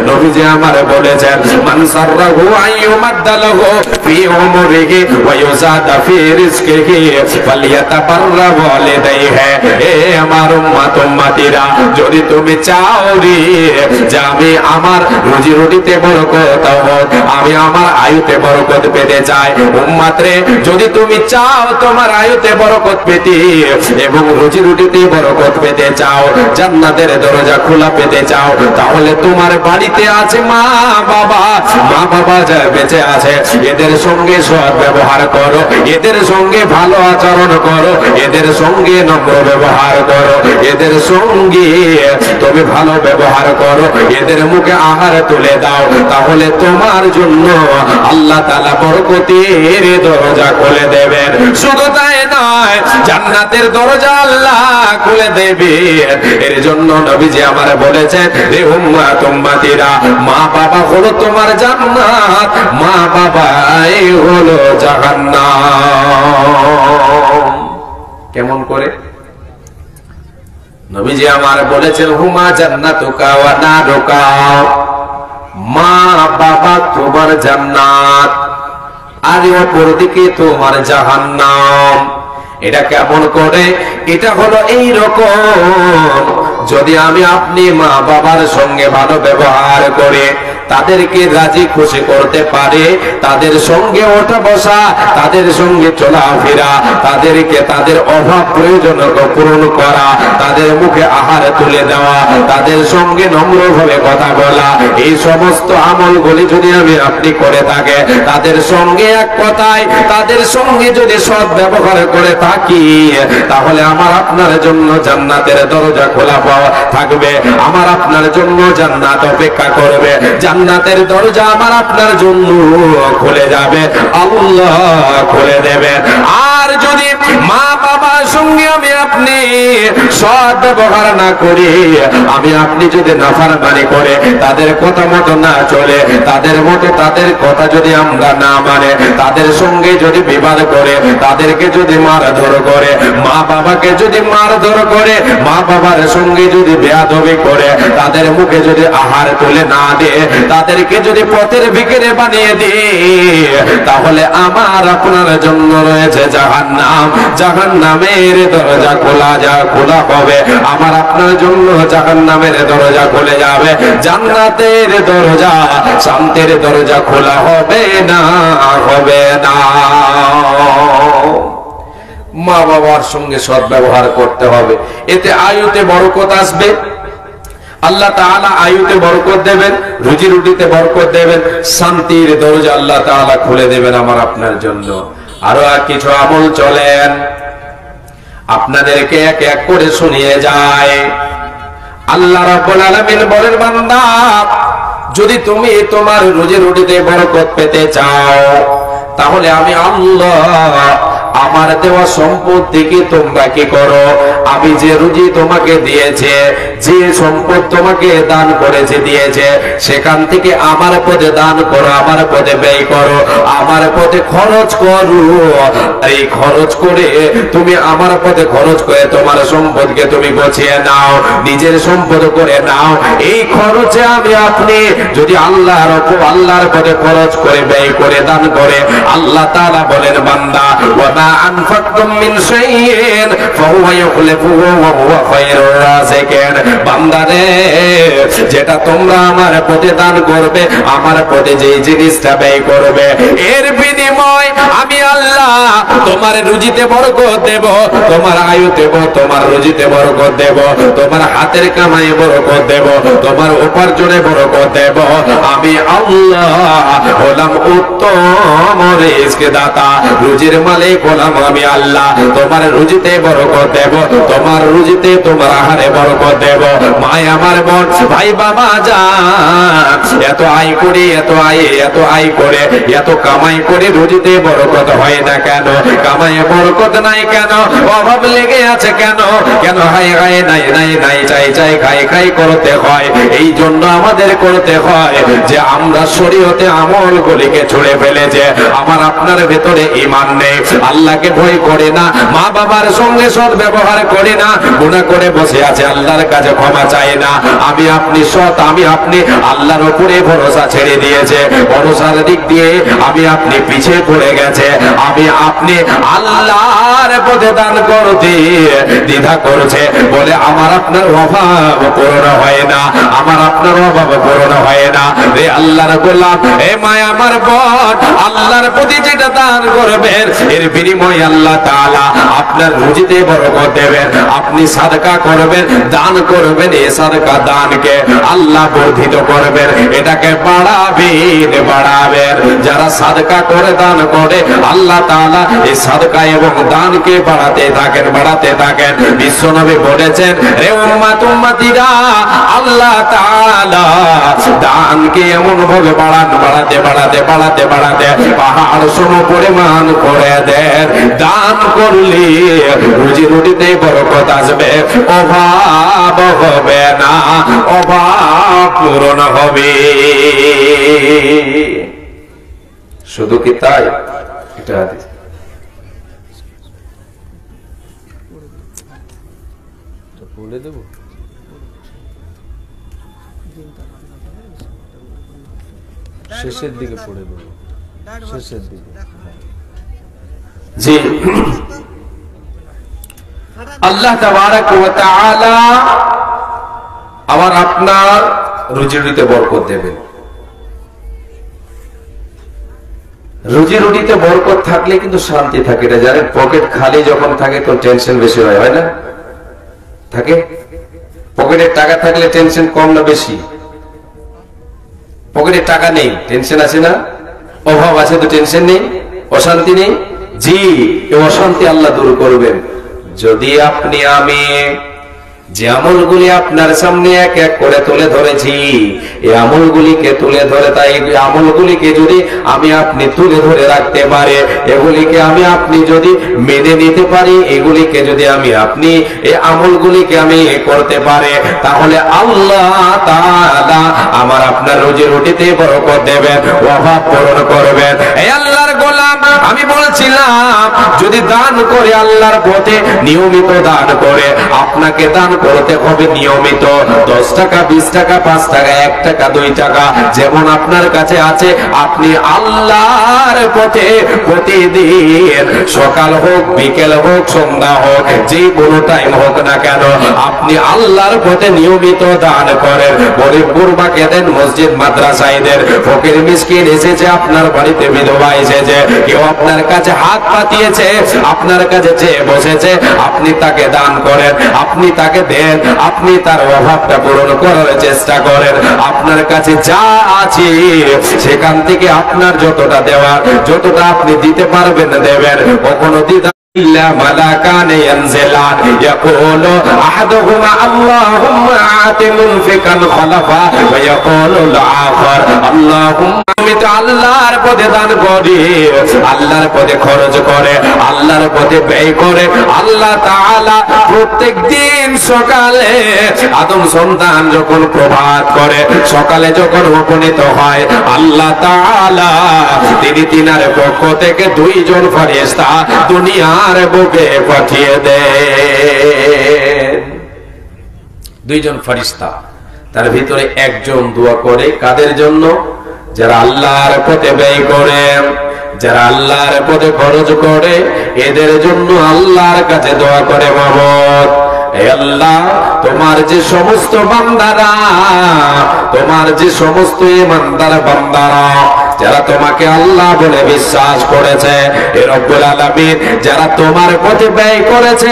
নবীজি আমার বলেছেন, মান সাররাহু আইয়ুমাদ্দালাহু ফি উমরিহি ওয়া ইউযাদা ফি রিজকিহি ফালইয়াতাবাররা ওয়ালিদাইহি। হে আমার উম্মত উম্মতিরা, যদি তুমি চাও রে যে আমি আমার রুজি রুটিতে বরকত হোক, আমি আমার আয়ুতে বরকত পেতে চাই, উম্মত রে যদি তুমি চাও তোমার আয়ুতে বরকত পেতে এবং রুজি রুটিতে বরকত পেতে চাও, জান্নাতের দরজা খোলা পেতে চাও, তাহলে তোমার বাড়িতে আছে মা বাবা, মা বাবা যারা বেঁচে আছে, এদের সঙ্গে সৎ ব্যবহার করো, এদের সঙ্গে ভালো আচরণ করো, এদের সঙ্গে নম্র ব্যবহার করো, এদের সঙ্গে তুমি ভালো ব্যবহার করো, এদের মুখে আহার তুলে দাও, তাহলে তোমার জন্য আল্লাহ তাআলা বরকতের দরজা খুলে দেবেন। শুধু তাই নয়, জান্নাতের দরজা আল্লাহ খুলে দেবে। এর জন্য নবীজি আমার বলেছেন, হে উম্মত উম্মতিরা, মা বাবা হলো তোমার জান্নাত, মা বাবাই হলো জাহান্নাম। কেমন করে? নবীজি আমার বলেছেন, হুমা জান্নাতুকা ওয়া নারুকা, মা বাবা তোমার জান্নাত আর অপর দিকে তোমার জাহান্নাম। এটা কেমন করে? এটা হলো এই রকম, যদি আমি আপনি মা বাবার সঙ্গে ভালো ব্যবহার করে তাদেরকে রাজি খুশি করতে পারে, তাদের সঙ্গে ওঠা বসা, তাদের সঙ্গে চলাফেরা, তাদেরকে তাদের অভাব প্রয়োজন পূরণ করা, তাদের মুখে আহার তুলে দেওয়া, তাদের সঙ্গে নম্রভাবে কথা বলা, এই সমস্ত আমলগুলি যদি আমি আপনি করে থাকে, তাদের সঙ্গে এক কথায় তাদের সঙ্গে যদি সৎ ব্যবহার করে থাকি, তাহলে আমার আপনার জন্য জান্নাতের দরজা খোলা পাওয়া থাকবে, আমার আপনার জন্য জান্নাত অপেক্ষা করবে, জান্নাতের দরজা আমার আপনার জন্য খুলে যাবে, আল্লাহ খুলে দেবে। আর যদি মা বাবার সঙ্গে আমি আপনি সৎ ব্যবহার না করি, আমি আপনি যদি নাফরমানি করে তাদের কথা মতো না চলে, তাদের মতো তাদের কথা যদি আমরা না মানে, তাদের সঙ্গে যদি বিবাদ করে, তাদেরকে যদি মারধর করে, মা বাবাকে যদি মারধর করে, মা বাবার সঙ্গে যদি বেয়াদবি করে, তাদের মুখে যদি আহার তুলে না দেয়, তাদেরকে যদি পথের ভিখারি বানিয়ে দেয়, তাহলে আমার আপনার জন্য রয়েছে জাহান্নাম, জাহান্নামের দরজা খোলা হবে, আমার আপনার জন্য জাহান্নামের দরজা খুলে যাবে, জান্নাতের দরজা, শান্তির দরজা খোলা হবে না, হবে না। মা বাবার সঙ্গে সৎ ব্যবহার করতে হবে, এতে আয়ুতে বরকত আসবে, আল্লাহ তাআলা আয়ুতে বরকত দেবেন, রুজি রুটিতে বরকত দেবেন, শান্তির দরজা আল্লাহ তাআলা খুলে দেবেন আমার আপনার জন্য। আরো কিছু আমল চলেন, আপনাদেরকে এক এক করে শুনিয়ে যায়। আল্লাহ রাব্বুল আলামিন বলেন, বান্দা যদি তুমি তোমার রুজি রুটিতে বরকত পেতে চাও, তাহলে আমি আল্লাহ আমার দেওয়া সম্পদ থেকে তোমরা কি করো, আমি যে রুজি তোমাকে দিয়েছে, যে সম্পদ তোমাকে দান করেছে দিয়েছে, সেখান থেকে আমার পথে দান করো, আমার পথে ব্যয় করো, আমার পথে খরচ করো। এই খরচ করে তুমি আমার পথে খরচ করে তোমার সম্পদকে তুমি গুছিয়ে নাও, নিজের সম্পদ করে নাও। এই খরচে আমি আপনি যদি আল্লাহর পথে খরচ করে ব্যয় করে দান করে, আল্লাহ তাআলা বলেন বান্দা ওয়া মা আনফাকতুম মিন শাইইন ফাহুয়া ইউখলিফুহু ওয়া হুয়া খায়রুর রাযিকিন। বান্দা রে, যেটা তোমরা আমার পথে দান করবে, আমার পথে যেই জিনিসটা ব্যয় করবে, এর বিনিময় আমি আল্লাহ তোমার রুজিতে বরকত দেব, তোমার আয়ু দেব, তোমার রুজিতে বরকত দেব, তোমার হাতের কামাই বরকত দেব, তোমার উপার্জনে বরকত দেব। আমি আল্লাহ হলাম উত্তম রিজক দাতা, রুজির মালিক হলাম আমি আল্লাহ। তোমার রুজিতে বরকত দেব, তোমার রুজিতে তোমার আহারে বরকত দেব। মায় আমার বোন, ভাই বাবা যান, এত আয় করে এত আয় করে এত কামাই করে রুজিতে বরকত হয় না কেন? কামাই বরকত নাই কেন? অভাব লেগে আছে কেন? কেন হাই হাই নাই নাই নাই চাই চাই খাই খাই করতে হয়? এই জন্য আমাদের করতে হয় যে আমরা শরীয়তে আমলগুলিকে ছুড়ে ফেলেছে। আমার আপনার ভেতরে ঈমান নেই, আল্লাহকে ভয় করে না, মা বাবার সঙ্গে সৎ ব্যবহার করে না, গুনাহ করে বসে আছে, আল্লাহর কাছে ক্ষমা চায় না। আমি আপনি সৎ, আমি আপনি আল্লাহর উপরে ভরসা ছেড়ে দিয়েছে, ভরসার দিক দিয়ে আমি আপনি পিছিয়ে পড়ে গেছে। আমি আপনি আল্লাহর পথে দান করতে দ্বিধা করছে বলে আমার আপনার অভাব পূরণ হয় না, আমার আপনার অভাব পূরণ হয় না। রে আল্লাহর গোলাম, এ মায়া আমার বোন, আল্লাহর প্রতি যেটা দান করবেন, এর বিনিময়ে আল্লাহ তাআলা আপনার রুজিতে বরকত দেবেন। আপনি সাদকা করবেন, দান করবেন, এই সাদকা দানকে আল্লাহ বর্ধিত করবেন, এটাকে বাড়াবেন। যারা সাদকা করে দান করে, আল্লাহ তাআলা এই সাদকা এবং দানকে বাড়াতে থাকেন। বিশ্বনবী বলেছেন, রে উম্মত উম্মতিরা, আল্লাহ তাআলা দানকে এমন ভাবে বাড়াতে পাহাড় সম পরিমাণ করে দেন। দান করলে রুজি রুটিতে বরকত আসবে, অভাব হবে না, অভাব পূরণ হবে। শুধু কি তাই? এটা বলে দেব। শেষের দিকে পড়ে দেব, শেষের দিকে। জি, আল্লাহ তাবারাক ওয়া তাআলা আমার আপনার রুজি রুটিতে বরকত দেবেন। রুজি রুটিতে বরকত থাকলে কিন্তু শান্তি থাকে। এটা জানেন, পকেট খালি যখন থাকে তো টেনশন বেশি হয় না? থাকে। পকেটে টাকা থাকলে টেনশন কম না বেশি? পকেটে টাকা নেই, টেনশন আছে না? অভাব আছে তো টেনশন নেই, অশান্তি নেই। জি, এই অশান্তি আল্লাহ দূর করবেন যদি আপনি আমি যে আমলগুলি আপনার সামনে এক এক করে তুলে ধরেছি, এই আমলগুলিকে তুলে ধরে, তাই আমলগুলিকে যদি আমি আপনি তুলে ধরে রাখতে পারে, এগুলিকে আমি আপনি যদি মেনে নিতে পারি, এগুলিকে যদি আমি আপনি এই আমলগুলিকে আমি করতে পারে, তাহলে আল্লাহ তাআলা আমার আপনার রুজি রুটিতে বরকত দেবেন, অভাব পূরণ করবেন। এই আল্লাহর গোলাম, আমি বলছিলাম যদি দান করে আল্লাহর পথে নিয়মিত দান করে, আপনাকে দান করতে হবে নিয়মিত। 10 টাকা, 20 টাকা, 5 টাকা, 1 টাকা, 2 টাকা, যেমন আপনার কাছে আছে, আপনি আল্লাহর পথে প্রতিদিন সকাল হোক, বিকেল হোক, সন্ধ্যা হোক, যে কোনো টাইম হোক না কেন, আপনি আল্লাহর পথে নিয়মিত দান করেন। গরিব গুরবাকে দেন, মসজিদ মাদ্রাসায় দেন, ফকির মিসকিন এসেছে আপনার বাড়িতে, বিধবা এসেছে, কেউ আপনার কাছে হাত পাতিয়েছে, আপনার কাছে চেয়ে বসেছে, আপনি তাকে দান করেন, আপনি তাকে দেন, আপনি তার অভাবটা পূরণ করার চেষ্টা করেন। আপনার কাছে যা আছে সেখান থেকে আপনার যতটা দেওয়ার, যতটা আপনি দিতে পারবেন দেবেন, কখনো দ্বিধা إلا ملكان ينزلان يقول أحدهما اللهم آت منفقا خلفا ويقول الآخر اللهم আমি তো আল্লাহর পথে দান করি, আল্লাহর পথে খরচ করে, আল্লাহর পথে ব্যয় করে। আল্লাহ তাআলা প্রত্যেক দিন সকালে আদম সন্তান যখন প্রভাত করে, সকালে যখন উপনীত হয়, আল্লাহ তাআলা তিনি তিনার পক্ষ থেকে দুইজন ফেরেশতা দুনিয়ার বুকে পাঠিয়ে দেন। দুইজন ফেরেশতা, তার ভিতরে একজন দোয়া করে কাদের জন্য? যারা আল্লাহর পথে ব্যয় করে, যারা আল্লাহর পথে খরচ করে, এদের জন্য আল্লাহর কাছে দোয়া করে, মাবুদ হে আল্লাহ, তোমার যে সমস্ত বান্দারা, তোমার যে সমস্ত ইমানদার বান্দারা যারা তোমাকে আল্লাহ বলে বিশ্বাস করেছে, হে রব্বুল আলামিন, যারা তোমার পথে ব্যয় করেছে,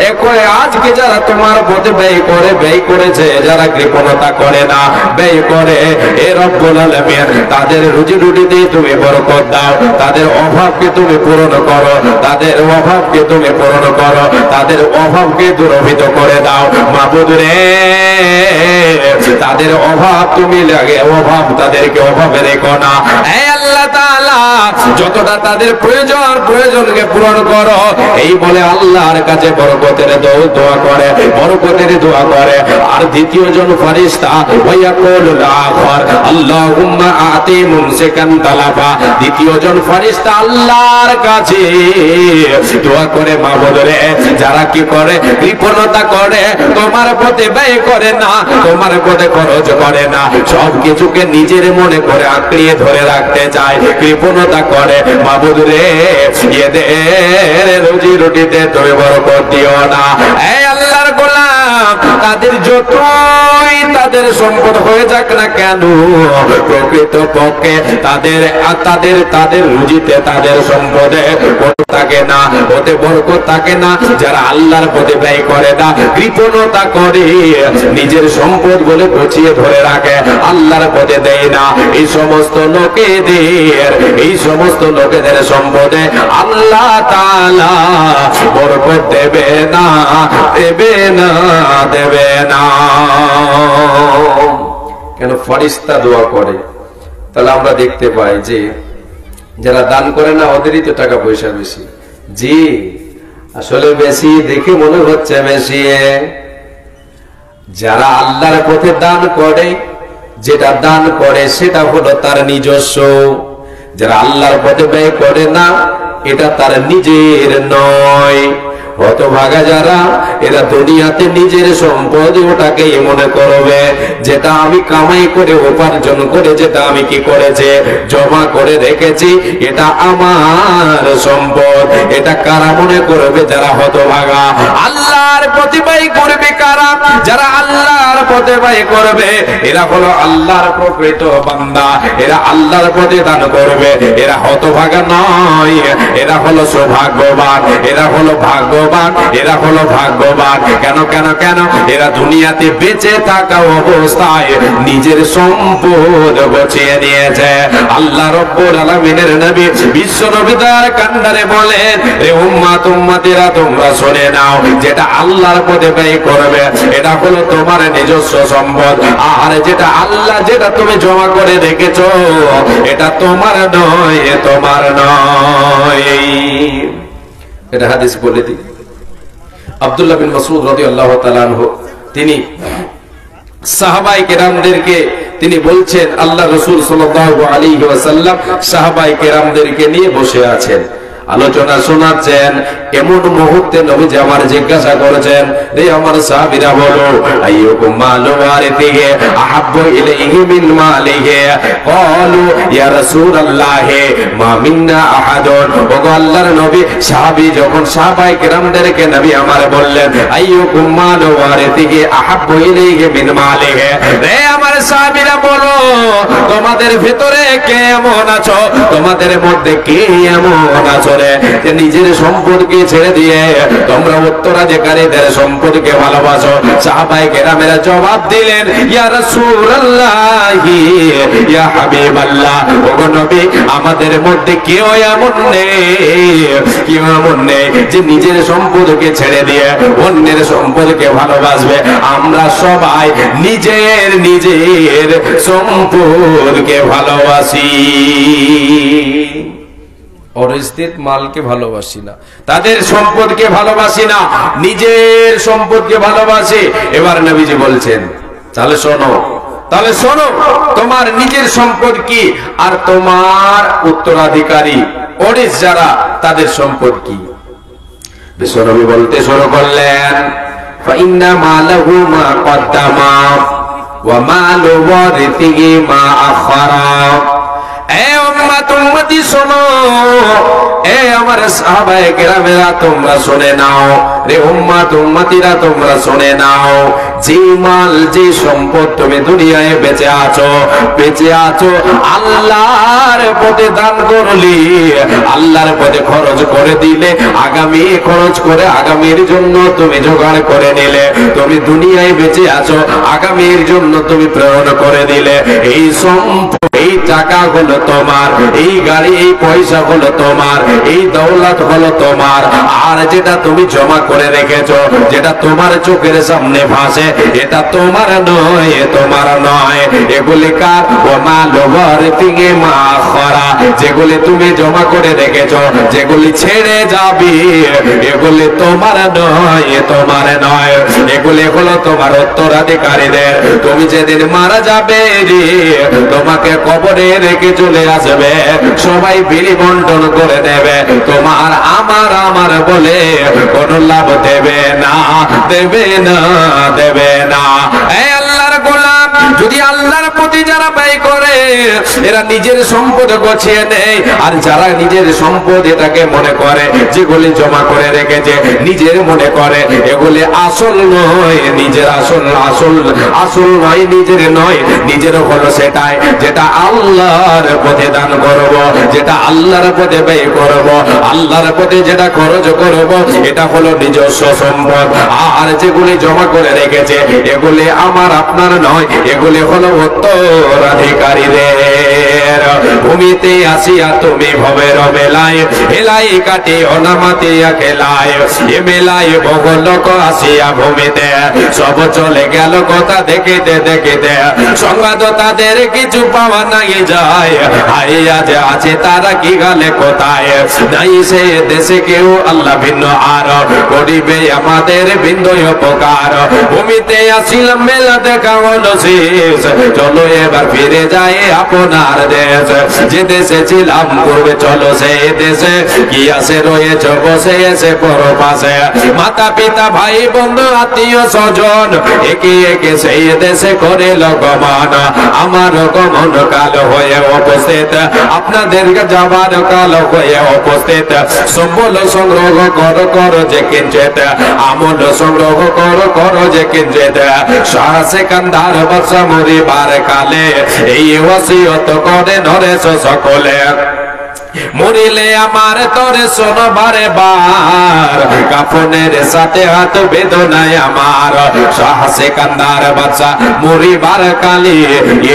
একই আজকে যারা তোমার পথে ব্যয় করেছে, যারা কৃপণতা করে না, ব্যয় করে, হে রব্বুল আলামিন, তাদের রুজি রুটিতে তুমি বরকত দাও, তাদের অভাবকে তুমি পূরণ করো, তাদের অভাবকে তুমি পূরণ করো, তাদের অভাবকে দূরীভূত করে দাও মাবুদ রে। তাদের অভাব তুমি লাগে, অভাব তাদেরকে অভাবে রেখো না। হে আল্লাহ তাআলা, যতটা তাদের প্রয়োজনকে পূরণ করো, এই বলে আল্লাহর কাছে বরকতের দোয়া করে, বরকতের দোয়া করে। আর দ্বিতীয় জন ফেরেশতা ওয়ায়াকুলুল আখর আল্লাহুম্মা আতি মুমসিকান তালাফা, দ্বিতীয় জন ফেরেশতা আল্লাহর কাছে দোয়া করে, মাবুদ রে, যারা কি করে? কৃপণতা করে, তোমার পথে ব্যয় করে না, তোমার পথে খরচ করে না, সব কিছুকে নিজের মনে করে আঁকড়িয়ে ধরে রাখতে চায়, কৃপণতা করে, মাবুদ রে, এদের রুজি রুটিতে তুমি বরকত দিও না। এই আল্লাহর গোলাম, তাদের যতই তাদের সম্পদ হয়ে যাক না কেন, প্রকৃত পক্ষে তাদের রুজিতে, তাদের সম্পদে থাকে না, ওতে বরকত থাকে না। যারা আল্লাহর পথে ব্যয় করে না, কৃপণতা করে, নিজের সম্পদ বলে গুছিয়ে ধরে রাখে, আল্লাহর পথে দেয় না, এই সমস্ত লোকেদের সম্পদে আল্লাহ তাআলা বরকত দেবে না, দেবে না, দেবে না। কেন? ফেরেশতা দোয়া করে। তাহলে আমরা দেখতে পাই যে যারা দান করে না, ওদেরই তো টাকা পয়সা বেশি। জি, আসলে বেশি দেখে মনে হচ্ছে বেশি। যারা আল্লাহর পথে দান করে, যেটা দান করে সেটা হলো তার নিজস্ব। যারা আল্লাহর পথে ব্যয় করে না, এটা তার নিজের নয়। হতভাগা যারা, এরা দুনিয়াতে নিজের সম্পদ ওটাকে মনে করবে, যেটা আমি কামাই করে উপার্জন করে, যেটা আমি কি করেছে জমা করে রেখেছি, এটা আমার সম্পদ। এটা কারা মনে করবে? যারা হতভাগা। আল্লাহর পথে ব্যয় করবে কারা? যারা আল্লাহর পথে ব্যয় করবে, এরা হলো আল্লাহর প্রকৃত বান্দা, এরা আল্লাহর পথে দান করবে, এরা হতভাগা নয়, এরা হলো সৌভাগ্যবান, এরা হলো ভাগ্যবান, এরা হলো ভাগ্যবান। কেন কেন কেন? এরা দুনিয়াতে বেঁচে থাকা অবস্থায় নিজের সম্পদ বচিয়ে নিয়েছে। আল্লাহ রব্বুল আলামিনের নবী বিশ্ব নবী তার কান্ডারে বলেন, রে উম্মত উম্মতিরা, তোমরা শুনে নাও, যেটা আল্লাহর পথে ব্যয় করবে এটা হলো তোমার নিজস্ব সম্পদ। আর যেটা তুমি জমা করে রেখেছো, এটা তোমার নয়, তোমার নয়। এটা হাদিস বলে দিই। আব্দুল্লাহ বিন মাসউদ রাদিয়াল্লাহু তাআলা আনহু, তিনি সাহাবায়ে কেরামদেরকে তিনি বলছেন, আল্লাহ রাসূল সাল্লাল্লাহু আলাইহি ওয়াসাল্লাম সাহাবায়ে কেরামদেরকে নিয়ে বসে আছেন, আলোচনা শোনাচ্ছেন। এমন মুহূর্তে নবীজি আমার জিজ্ঞাসা করেছেন, রে আমার সাহাবীরা বলো, আইয়ুকুম মালু ওয়ারিথিহি আহাব্বু ইলাইহি মিন মালিহি? ক্বালু ইয়া রাসূলুল্লাহ মা মিন্না আহাদুন। ওগো আল্লাহর নবী, যখন সাহাবায়ে কেরামদেরকে নবী আমার বললেন, আইয়ুকুম মালু ওয়ারিথিহি আহাব্বু ইলাইহি মিন মালিহি, রে আমার সাহাবীরা বলো, তোমাদের ভিতরে কে এমন আছো, তোমাদের মধ্যে কে এমন আছো করে যে নিজের সম্পদকে ছেড়ে দিয়ে তোমরা উত্তরাধিকারীদের সম্পদকে ভালোবাসো। সাহাবায়ে কেরামেরা জবাব দিলেন, ইয়া রাসূলুল্লাহি ইয়া হাবিবাল্লাহ, ওগো নবী, আমাদের মধ্যে কেউ এমন নেই যে নিজের সম্পদকে ছেড়ে দিয়ে অন্যের সম্পদকে ভালোবাসবে। আমরা সবাই নিজের সম্পদকে ভালোবাসি, অরিজিত মালকে ভালোবাসি না, তাদের সম্পদকে ভালোবাসি না, নিজের সম্পদকে ভালোবাসি। এবার নবীজি বলছেন, তাহলে শোনো, তোমার নিজের সম্পদ কি আর তোমার উত্তরাধিকারী ওরিস যারা তাদের সম্পদ কি? বিশ্বনবী বলতে শুরু করলেন, ফাইন্না মালাহু মা কদ্দামা ওয়া মালু ওয়ারিথিহি মা আখারা। এ উম্মতি শোনো, এ আমার সাহাবায়ে কেরামেরা তোমরা শুনে নাও, রে উম্মতিরা তোমরা শুনে নাও, যে মাল যে সম্পদ তুমি দুনিয়ায় বেঁচে আছো আল্লাহর পথে দান করলি, আল্লাহর পথে খরচ করে দিলে, আগামীর জন্য তুমি জোগাড় করে নিলে, তুমি দুনিয়ায় বেঁচে আছো আগামীর জন্য তুমি প্রেরণ করে দিলে, এই সম্পদ, এই টাকা হলো তোমার, এই গাড়ি, এই পয়সা হলো তোমার, এই দৌলত হলো তোমার। আর যেটা তুমি জমা করে রেখেছো, যেটা তোমার চোখের সামনে ভাসে, এটা তোমার নয়, এগুলি কার? ওমা লোভার তিঙে মা খরা, যেগুলি তুমি জমা করে রেখেছো, যেগুলি ছেড়ে যাবি, এগুলি তোমার নয়, এগুলি হলো তোমার উত্তরাধিকারীদের। তুমি যেদিন মারা যাবে, তোমাকে কবরে রেখে চলে আসবে, সবাই বিলি বন্টন করে দেবে, তোমার আমার বলে কোন লাভ দেবে না। এই আল্লাহর গোলাম, যদি আল্লাহর প্রতি যারা ব্যয় করে, এরা নিজের সম্পদ গছিয়ে নেয়, আর যারা নিজের সম্পদ এটাকে মনে করে যেগুলি জমা করে রেখেছে, নিজের মনে করে এগুলি আসল নয়, নিজের আসল নয়, নিজের নয়, নিজের হলো সেটাই যেটা আল্লাহর পথে দান করব, যেটা আল্লাহর পথে ব্যয় করব, আল্লাহর পথে যেটা খরচ করব, এটা হলো নিজস্ব সম্পদ। আর যেগুলি জমা করে রেখেছে এগুলি আমার আপনার নয়, এগুলি হলো উত্তরাধিকারীদের। ভূমিতে আসিয়া তুমি ভবের মেলায়, হেলাই কাটে অনামাতিয়া খেলায়, এ মেলায় বহু লোক আসিয়া ভূমিতে, সব চলে গেল কথা দেখিতে, সংবাদ তাদের কিছু পাওয়া নাই যায়, আইয়া যে আছে তারা কি গেলে কোথায়, নাই সে দেশে কেউ আল্লাহ ভিন্ন আর করিবে আমাদের ভিন্ন উপকার। ভূমিতে আসিলাম মেলা দেখা হলো শেষ, চলো এবার ফিরে যায় আপনার দেশ, যে দেশে ছিলাম পূর্বে চলো সেই দেশে, কি আসে রয়েছে বসে এসে পরপাশে, মাতা পিতা ভাই বন্ধু আত্মীয় স্বজন একে একে সেই দেশে করে গমন, আমার গমন কাল হয়ে উপস্থিত, আপনাদের যাবার কাল হয়ে উপস্থিত, সম্বল সংগ্রহ করো যে কিঞ্চিত, আমল সংগ্রহ করো যে কিঞ্চিত, শাহ সেকান্দার বাদশা মরিবার কালে এই ওসিয়ত করে নরেশ সকলে, মরিলে আমার তরে শোনো বারে বার, কাফনের সাথে হাত বেদনায় আমার, শাহ সেকান্দার বাদশা মরিবার কালে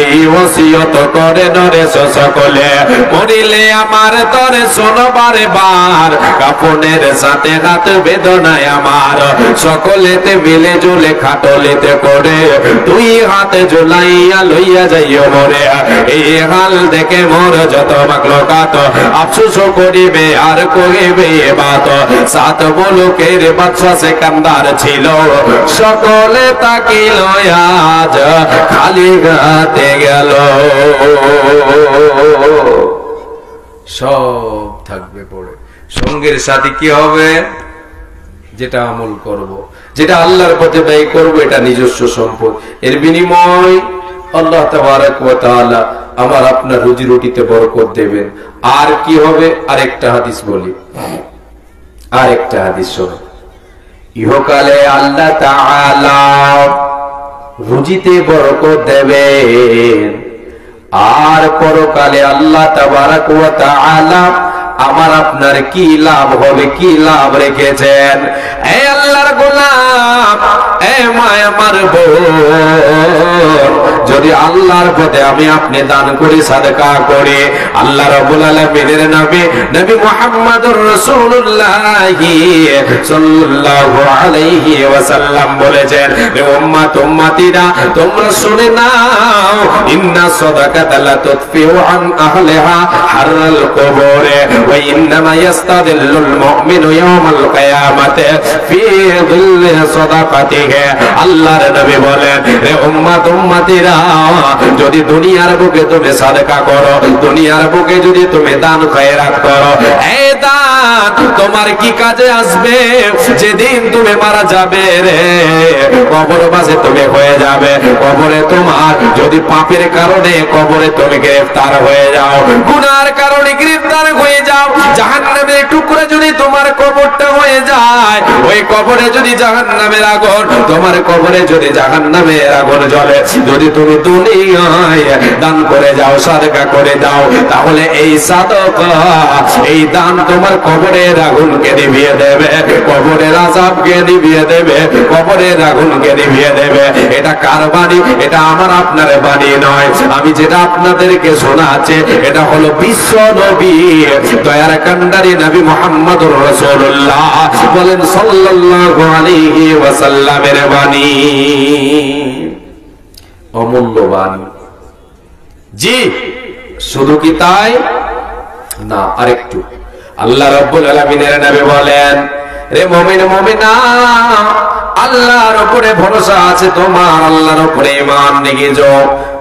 এই ওসিয়ত করে নরেশ সকলে, মরিলে আমার তরে শোনো বারে বার, কাফনের সাথে হাত বেদনায় আমার, সকলেতে মিলে জুলে খাটলিতে করে, তুই হাতে ঝুলাইয়া লইয়া যাইও মরে, এই হাল দেখে মোর যত মাকলুকাত আফসোস করিবে আর করিবে বাত, সাত মুলুকের বাদশা সেকান্দার ছিল, সকলে তাকিল আজ খালি হাতে গেল। সব থাকবে পড়ে, সঙ্গের সাথে কি হবে? যেটা আমল করব, যেটা আল্লাহর পথে ব্যয় করব, এটা নিজস্ব সম্পদ, এর বিনিময় আল্লাহ তাবারক ওয়া তাআলা আমার আপনার রুজি রুটিতে বরকত দেবেন। আর কি হবে? আরেকটা হাদিস বলি, আরেকটা হাদিস শোনো, ইহকালে আল্লাহ তাআলা রুজিতে বরকত দেবেন, আর পরকালে আল্লাহ তাবারক ওয়া তাআলা আমার আপনার কি লাভ হবে, কি লাভ রেখেছেন? এ আল্লাহর গোলাম, এ মায়া আমার বোন, যদি আল্লাহর পথে আমি আপনি দান করি, সাদকা করি, আল্লাহ রাব্বুল আলামিনের নবী নবী মুহাম্মদুর রাসূলুল্লাহ সাল্লাল্লাহু আলাইহি ওয়াসাল্লাম বলেছেন, হে উম্মত উম্মতিরা, তোমরা শুনে নাও, ইন্না সাদাকাতা লা তুতফিউ আন আহলিহা হাররাল কুবুর ওয়া ইন্নামা ইয়াস্তাদিল্লুল মুমিনু ইয়াওমাল কিয়ামাতি ফি যিল্লি সাদাকাতিহি। আল্লাহর নবী বলেন, হে উম্মত উম্মতিরা, যদি দুনিয়ার বুকে তুমি সাদকা করো, দুনিয়ার বুকে যদি তুমি দান খয়রাত করো, এই দান তোমার কি কাজে আসবে? যেদিন তুমি মারা যাবে রে, কবরবাসে তুমি হয়ে যাবে, কবরে তোমার যদি পাপের কারণে কবরে তুমি গ্রেফতার হয়ে যাও, গুনার কারণে গ্রেফতার হয়ে যাও, জাহান্নামের টুকরা যদি তোমার কবরটা হয়ে যায়, ওই কবরে যদি জাহান্নামের আগুন, তোমার কবরে যদি জাহান্নামের আগুন জ্বলে, যদি তুমি দুনিয়ায় দান করে যাও, সাদকা করে দাও, তাহলে এই সাদকা, এই দান তোমার কবরের আগুনকে নিভিয়ে দেবে, কবরের আযাবকে নিভিয়ে দেবে, কবরের আগুনকে নিভিয়ে দেবে। এটা কার বাণী? এটা আমার আপনার বাণী নয়। আমি যেটা আপনাদেরকে শোনাচ্ছি, এটা হলো বিশ্ব নবী, দয়ার কান্ডারি নবী মুহাম্মদুর রাসূলুল্লাহ বলেন সাল্লাল্লাহু আলাইহি ওয়াসাল্লামের বাণী। অমূল্য বাণী। জি, শুধু কি তাই না, আরেকটু আল্লাহ রাব্বুল আলামিনের নবী বলেন, রে মুমিন মুমিনা, আল্লাহর উপরে ভরসা আছে তোমার, আল্লাহর উপরে ঈমান নিয়েছো,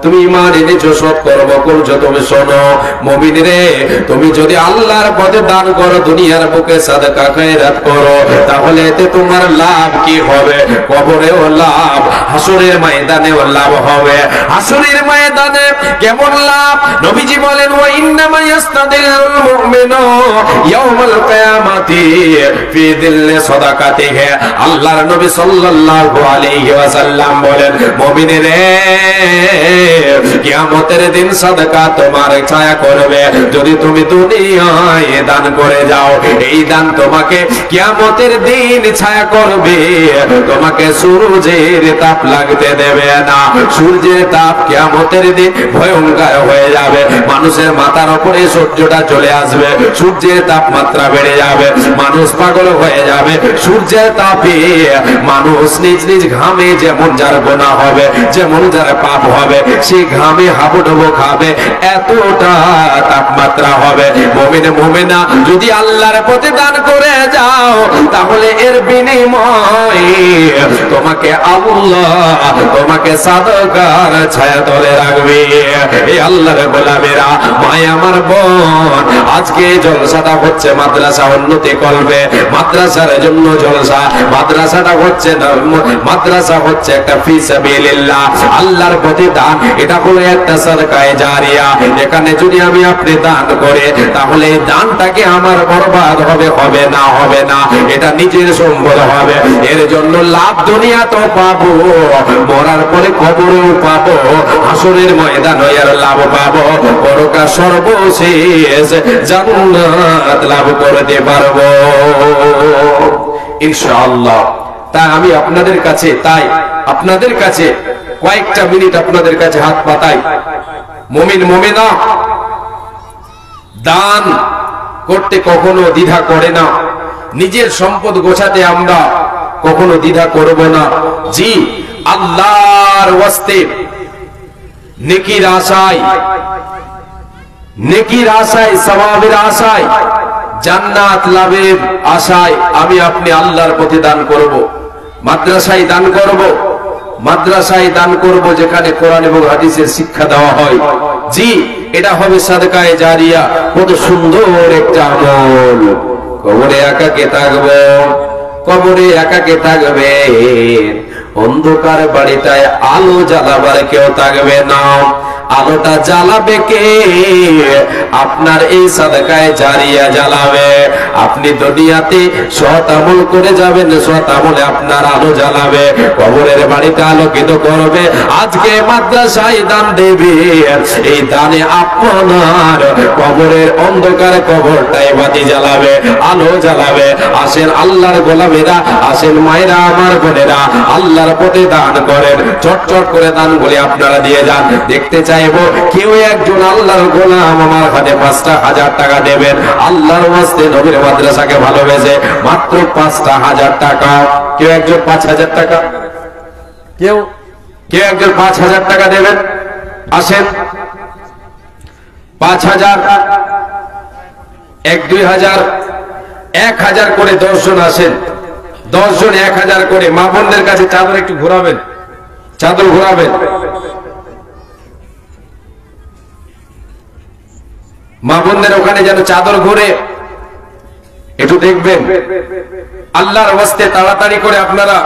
তুমি ঈমান এনেছো, সৎকর্ম করছো, তুমি শোনো মুমিন রে, তুমি যদি আল্লাহর পথে দান করো, দুনিয়ার বুকে সাদকা খয়রাত করো, তাহলে এতে তোমার লাভ কি হবে? কবরেও লাভ, হাসরের ময়দানেও লাভ হবে। হাসরের ময়দানে কেমন লাভ? নবীজি বলেন, ওয়া ইন্নামা ইয়াস্তাদিল্লুল মুমিনু ইয়াওমাল কিয়ামাতি ফি যিল্লি সাদাকাতিহি। আল্লাহর নবী সাল্লাল্লাহু আলাইহি ওয়াসাল্লাম বলেন, মুমিনেরা, কিয়ামতের দিন সাদকা তোমার ছায়া করবে, যদি তুমি দুনিয়ায় দান করে যাও, এই দান তোমাকে কিয়ামতের দিন ছায়া করবে, তোমাকে সূর্যের তাপ লাগতে দেবে না। সূর্যের তাপ কিয়ামতের দিন ভয়ঙ্কর হয়ে যাবে, মানুষের মাথার উপরে সূর্যটা চলে আসবে, সূর্যের তাপমাত্রা বেড়ে যাবে, মানুষ পাগল হয়ে যাবে। সূর্যের তাপে মানুষ নিজ নিজ ঘামে, যেমন যার গুনাহ হবে, যেমন যার পাপ হবে, সেই ঘামে হাবুডুবু খাবে, এতটা তাপমাত্রা হবে। মুমিন মুমিনা, যদি আল্লাহর পথে দান করে যাও, তাহলে এর বিনিময়ে তোমাকে আল্লাহ তোমাকে সাদকার ছায়া তলে রাখবে। এই আল্লাহর গোলামেরা, মায় আমার বোন, আজকে জলসাটা হচ্ছে মাদ্রাসা উন্নতি করবে, মাদ্রাসার জন্য জলসা, মাদ্রাসাটা হচ্ছে মাদ্রাসা হচ্ছে একটা ফি সাবিলিল্লাহ, আল্লাহর পথে দান, এটা হলো একটা সাদকায়ে জারিয়া। এখানে যদি আমি আপনি দান করে, তাহলে এই দানটাকে আমার বরবাদ হবে, হবে না, হবে না, এটা নিজের সম্পদ হবে। এর জন্য লাভ দুনিয়া তো পাবো, মরার পরে কবরেও পাবো, হাসরের ময়দানে এর লাভ পাবো, পরকাল সর্বশেষ জান্নাত লাভ করতে পারবো ইনশাআল্লাহ। তাই আমি আপনাদের কাছে কয়েকটা মিনিট আপনাদের কাছে হাত পাতাই। মুমিন মুমিনা, দান করতে কখনো দ্বিধা করে না, নিজের সম্পদ গোছাতে আমরা কখনো দ্বিধা করব না। জি, আল্লাহর ওয়াস্তে নেকির আশায়, সওয়াবের আশায়, জান্নাত লাভের আশায় আমি আপনি আল্লাহর পথে দান করব। মাদ্রাসায় দান করব, মাদ্রাসায় দান করব যেখানে কোরআন এবং হাদিসের শিক্ষা দেওয়া হয়। জি, এটা হবে সাদকায়ে জারিয়া, কত সুন্দর একটা আমল। কবরে একাকে থাকবো, কবরে একাকে থাকবে, অন্ধকার বাড়িটায় আলো জ্বালাবার কেউ থাকবে না। আলোটা জ্বালাবে কে? আপনার এই সাদকায়ে জারিয়া জ্বালাবে। আপনি দুনিয়াতে সৎ আমল করে যাবেন, সৎ আমলে আপনার আলো জ্বালাবে, কবরের বাড়িতে আলোকিত করবে। আজকে মাদ্রাসায় দান দেবে, এই দানে আপনার কবরের অন্ধকার কবরটাই বাতি জ্বালাবে, আলো জ্বালাবে। আসেন আল্লাহর গোলামেরা, আসেন মায়েরা, আমার বোনেরা, আল্লাহর পথে দান করেন। চটচট করে দানগুলি আপনারা দিয়ে যান। দেখতে চাইবো কেউ একজন আল্লাহর গোলাম আমার হাতে 5,000 টাকা দেবেন আল্লাহর ওয়াস্তে, নবীর মাদ্রাসাকে ভালোবেসে। মাত্র 5,000 টাকা। কেউ একজন 5,000 টাকা, কেউ একজন 5,000 টাকা দেবেন? আসেন। 5,000, 1-2,000, 1,000 করে 10 জন আসেন। 10 জন 1,000 করে। মা বোনদের কাছে চাদর একটু ঘোরাবেন, চাদর ঘোরাবেন। মা বোনদের ওখানে যেন চাদর ঘুরে একটু দেখবেন। আল্লাহর ওয়াস্তে তাড়াতাড়ি করে আপনারা,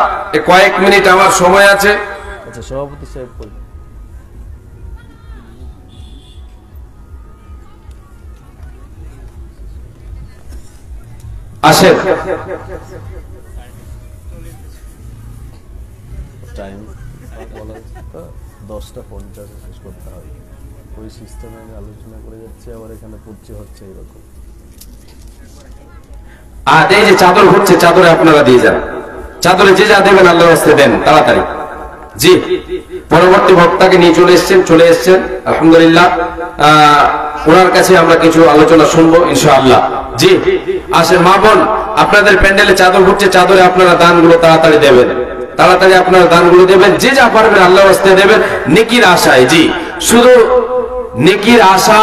কয়েক মিনিট আমার সময় আছে। আচ্ছা, সভাপতি সাহেব বলুন। আসেন। টাইম বলা হচ্ছে তো 10:50 শেষ করতে হবে। ওই সিস্টেমে আমি আলোচনা করে যাচ্ছি, আবার এখানে পড়ছে হচ্ছে এরকম। আর এই যে চাদর ঘুরছে, চাদরে আপনারা দিয়ে যান। চাদরে যে যা দেবেন আল্লাহর রাস্তে দেন তাড়াতাড়ি। জি, পরবর্তী বক্তাকে নিয়ে চলে এসছেন আলহামদুলিল্লাহ। ওনার কাছে আমরা কিছু আলোচনা শুনবো ইনশাআল্লাহ। জি, আসেন মা বোন, আপনাদের প্যান্ডেলে চাদর ঘুরছে, চাদরে আপনারা দানগুলো তাড়াতাড়ি দেবেন, তাড়াতাড়ি আপনারা দানগুলো দেবেন। যে যা পারবেন আল্লাহর রাস্তে দেবেন, নেকির আশায়। জি, শুধু নেকির আশা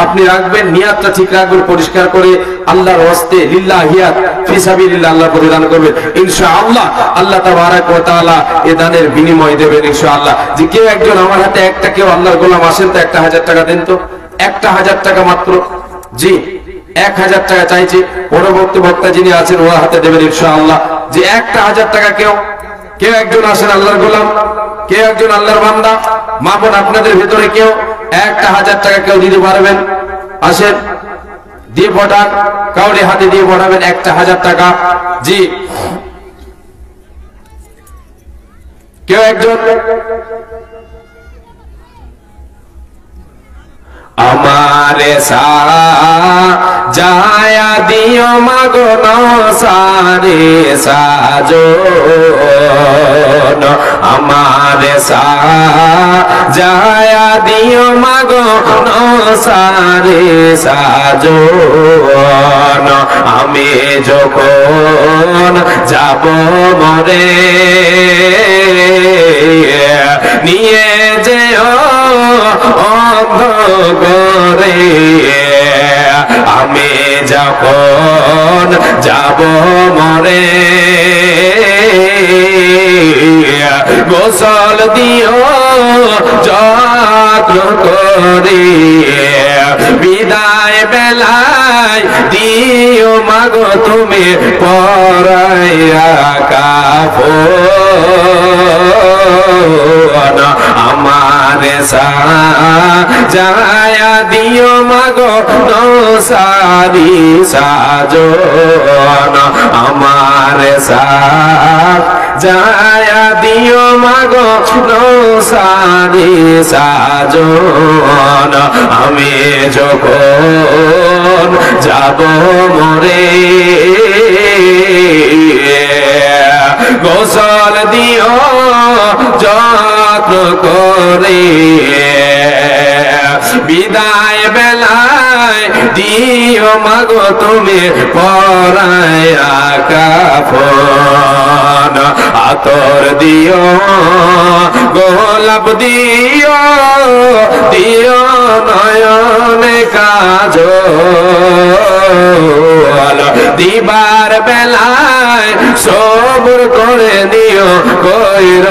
আপনি রাখবেন, নিয়াতটা ঠিক রাখবেন, পরিষ্কার করে আল্লাহর ওয়াস্তে লিল্লাহিয়াত ফি সাবিলিল্লাহ আল্লাহর পথে দান করবেন ইনশাআল্লাহ। আল্লাহ তাবারাক ওয়া তাআলা এই দানের বিনিময় দেবেন ইনশাআল্লাহ। যে কেউ একজন আমার হাতে একটা, কেউ আল্লাহর গোলাম আসেন তো 1,000 টাকা দেন তো, 1,000 টাকা মাত্র। জি, 1,000 টাকা চাইছি। পরবর্তী বক্তা যিনি আছেন ওর হাতে দেবেন ইনশাআল্লাহ। যে 1,000 টাকা কেউ একজন আসেন আল্লাহর গোলাম, কেউ একজন আল্লাহর বান্দা, মা বোন আপনাদের ভিতরে কেউ 1,000 টাকা কেউ দিতে পারবেন? আসেন, দিয়ে পাঠান, কাউরে হাতে দিয়ে পাঠাবেন 1,000 টাকা। জি, কেউ একজন। আমারে সাজায়া দিও মাগো নসারে সাজন, আমারে সাজায়া দিও মাগো নসারে সাজন। আমি যখন যাব মরে নিয়ে যেও অন্ধকারে, আমি যখন যাব মরে গোসল দিও যত্ন করে, বিদায় বেলায় দিও মাগো তুমি পরাইয়া কাফন। আমারে সাজায়া দিও মাগো নসারি সাজন, আমারে সাজায়া দিও মাগো নসারি সাজন। আমি যখন যাব মরে গোসল দিও যত্ন করে, বিদায় বেলায় দিও মাগো তুমি পরাইয়া কাফন। আতর দিও, গোলাপ দিও, দিও নয়নে কাজল, দিবার বেলায় সবর করে দিও কইর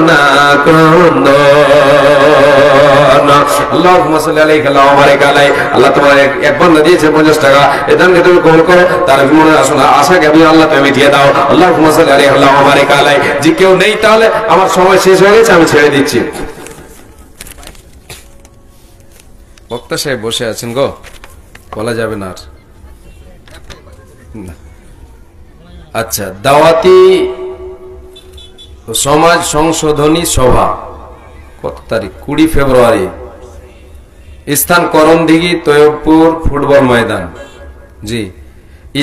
না ক্রন্দন। আল্লাহুম্মা সাল্লি আলাইহি ওয়া বারিক আলাইহি। আল্লাহ তোমার এক বান্দা দিয়েছে 50 টাকা, এই দানকে তুমি কবুল করো, তার মনে আশা জ্ঞাপন আল্লাহ তুমি দিয়ে দাও। আল্লাহুম্মা সাল্লি আলাইহি ওয়া বারিক আলাইহি। যে কেউ নেই তাহলে আমার সময় শেষ হয়ে গেছে, আমি ছেড়ে দিচ্ছি। বক্তা সাহেব বসে আছেন গো, বলা যাবে না আর। না। আচ্ছা, দাওয়াতি সমাজ সংশোধনী সভা কত তারিখ? 20 ফেব্রুয়ারি। স্থান করণদিঘি তৈয়বপুর ফুটবল ময়দান। জি,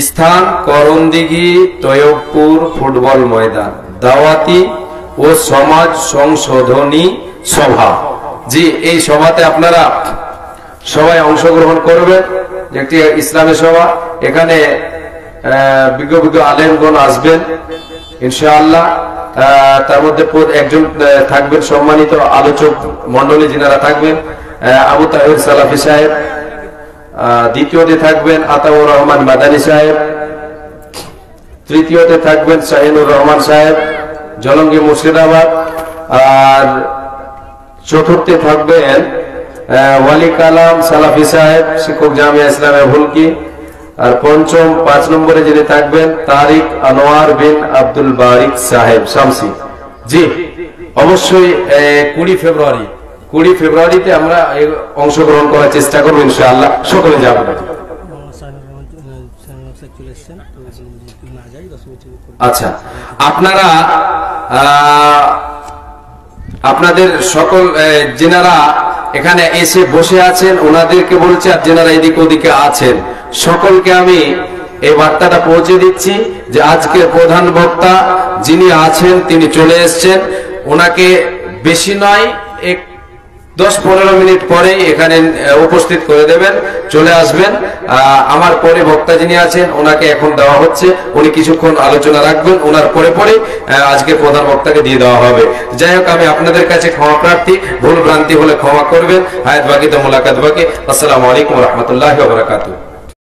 স্থান করণদিঘি তৈয়বপুর ফুটবল ময়দান, দাওয়াতি ও সমাজ সংশোধনী সভা। জি, এই সভাতে আপনারা সবাই অংশগ্রহণ করবেন। একটি ইসলামী সভা, এখানে বিজ্ঞ আলেমগণ আসবেন ইনশাআল্লাহ। তার মধ্যে একজন থাকবেন সম্মানিত আলোচক মন্ডলী, যিনারা থাকবেন আবু তাহির সালাফি সাহেব, দ্বিতীয়তে থাকবেন আতাউর রহমান মাদানী সাহেব, তৃতীয়তে থাকবেন শাহিনুর রহমান সাহেব জলঙ্গি মুর্শিদাবাদ, আর চতুর্থে থাকবেন ওয়ালি কালাম সালাফি সাহেব শিক্ষক জামিয়া ইসলামিয়া ভুলকি, আর পঞ্চম 5 নম্বরে যিনি থাকবেন তারিক আনোয়ার বিন আব্দুল বারিক সাহেব শামসি। জি, অবশ্যই 20 ফেব্রুয়ারিতে আমরা অংশগ্রহণ করার চেষ্টা করবো ইনশাআল্লাহ। সকলে যাবেন। আচ্ছা, আপনারা আপনাদের সকল যেনারা এখানে এসে বসে আছেন ওনাদেরকে বলছি, আর যেনারা এদিক ওদিকে আছেন সকলকে আমি এই বার্তাটা পৌঁছে দিচ্ছি যে আজকের প্রধান বক্তা যিনি আছেন তিনি চলে এসেছেন। ওনাকে বেশি নয় 10-15 মিনিট পরে এখানে উপস্থিত করে দেবেন, চলে আসবেন। আমার পরে বক্তা যিনি আছেন ওনাকে এখন দেওয়া হচ্ছে, উনি কিছুক্ষণ আলোচনা রাখবেন, ওনার পরে পরে আজকে প্রধান বক্তাকে দিয়ে দেওয়া হবে। যাই হোক, আমি আপনাদের কাছে ক্ষমা প্রার্থী, ভুল ভ্রান্তি হলে ক্ষমা করবেন। হায়াত বাকি তো মোলাকাত বাকি। আসসালামু আলাইকুম ওয়া রাহমাতুল্লাহি ওয়া বারাকাতুহু।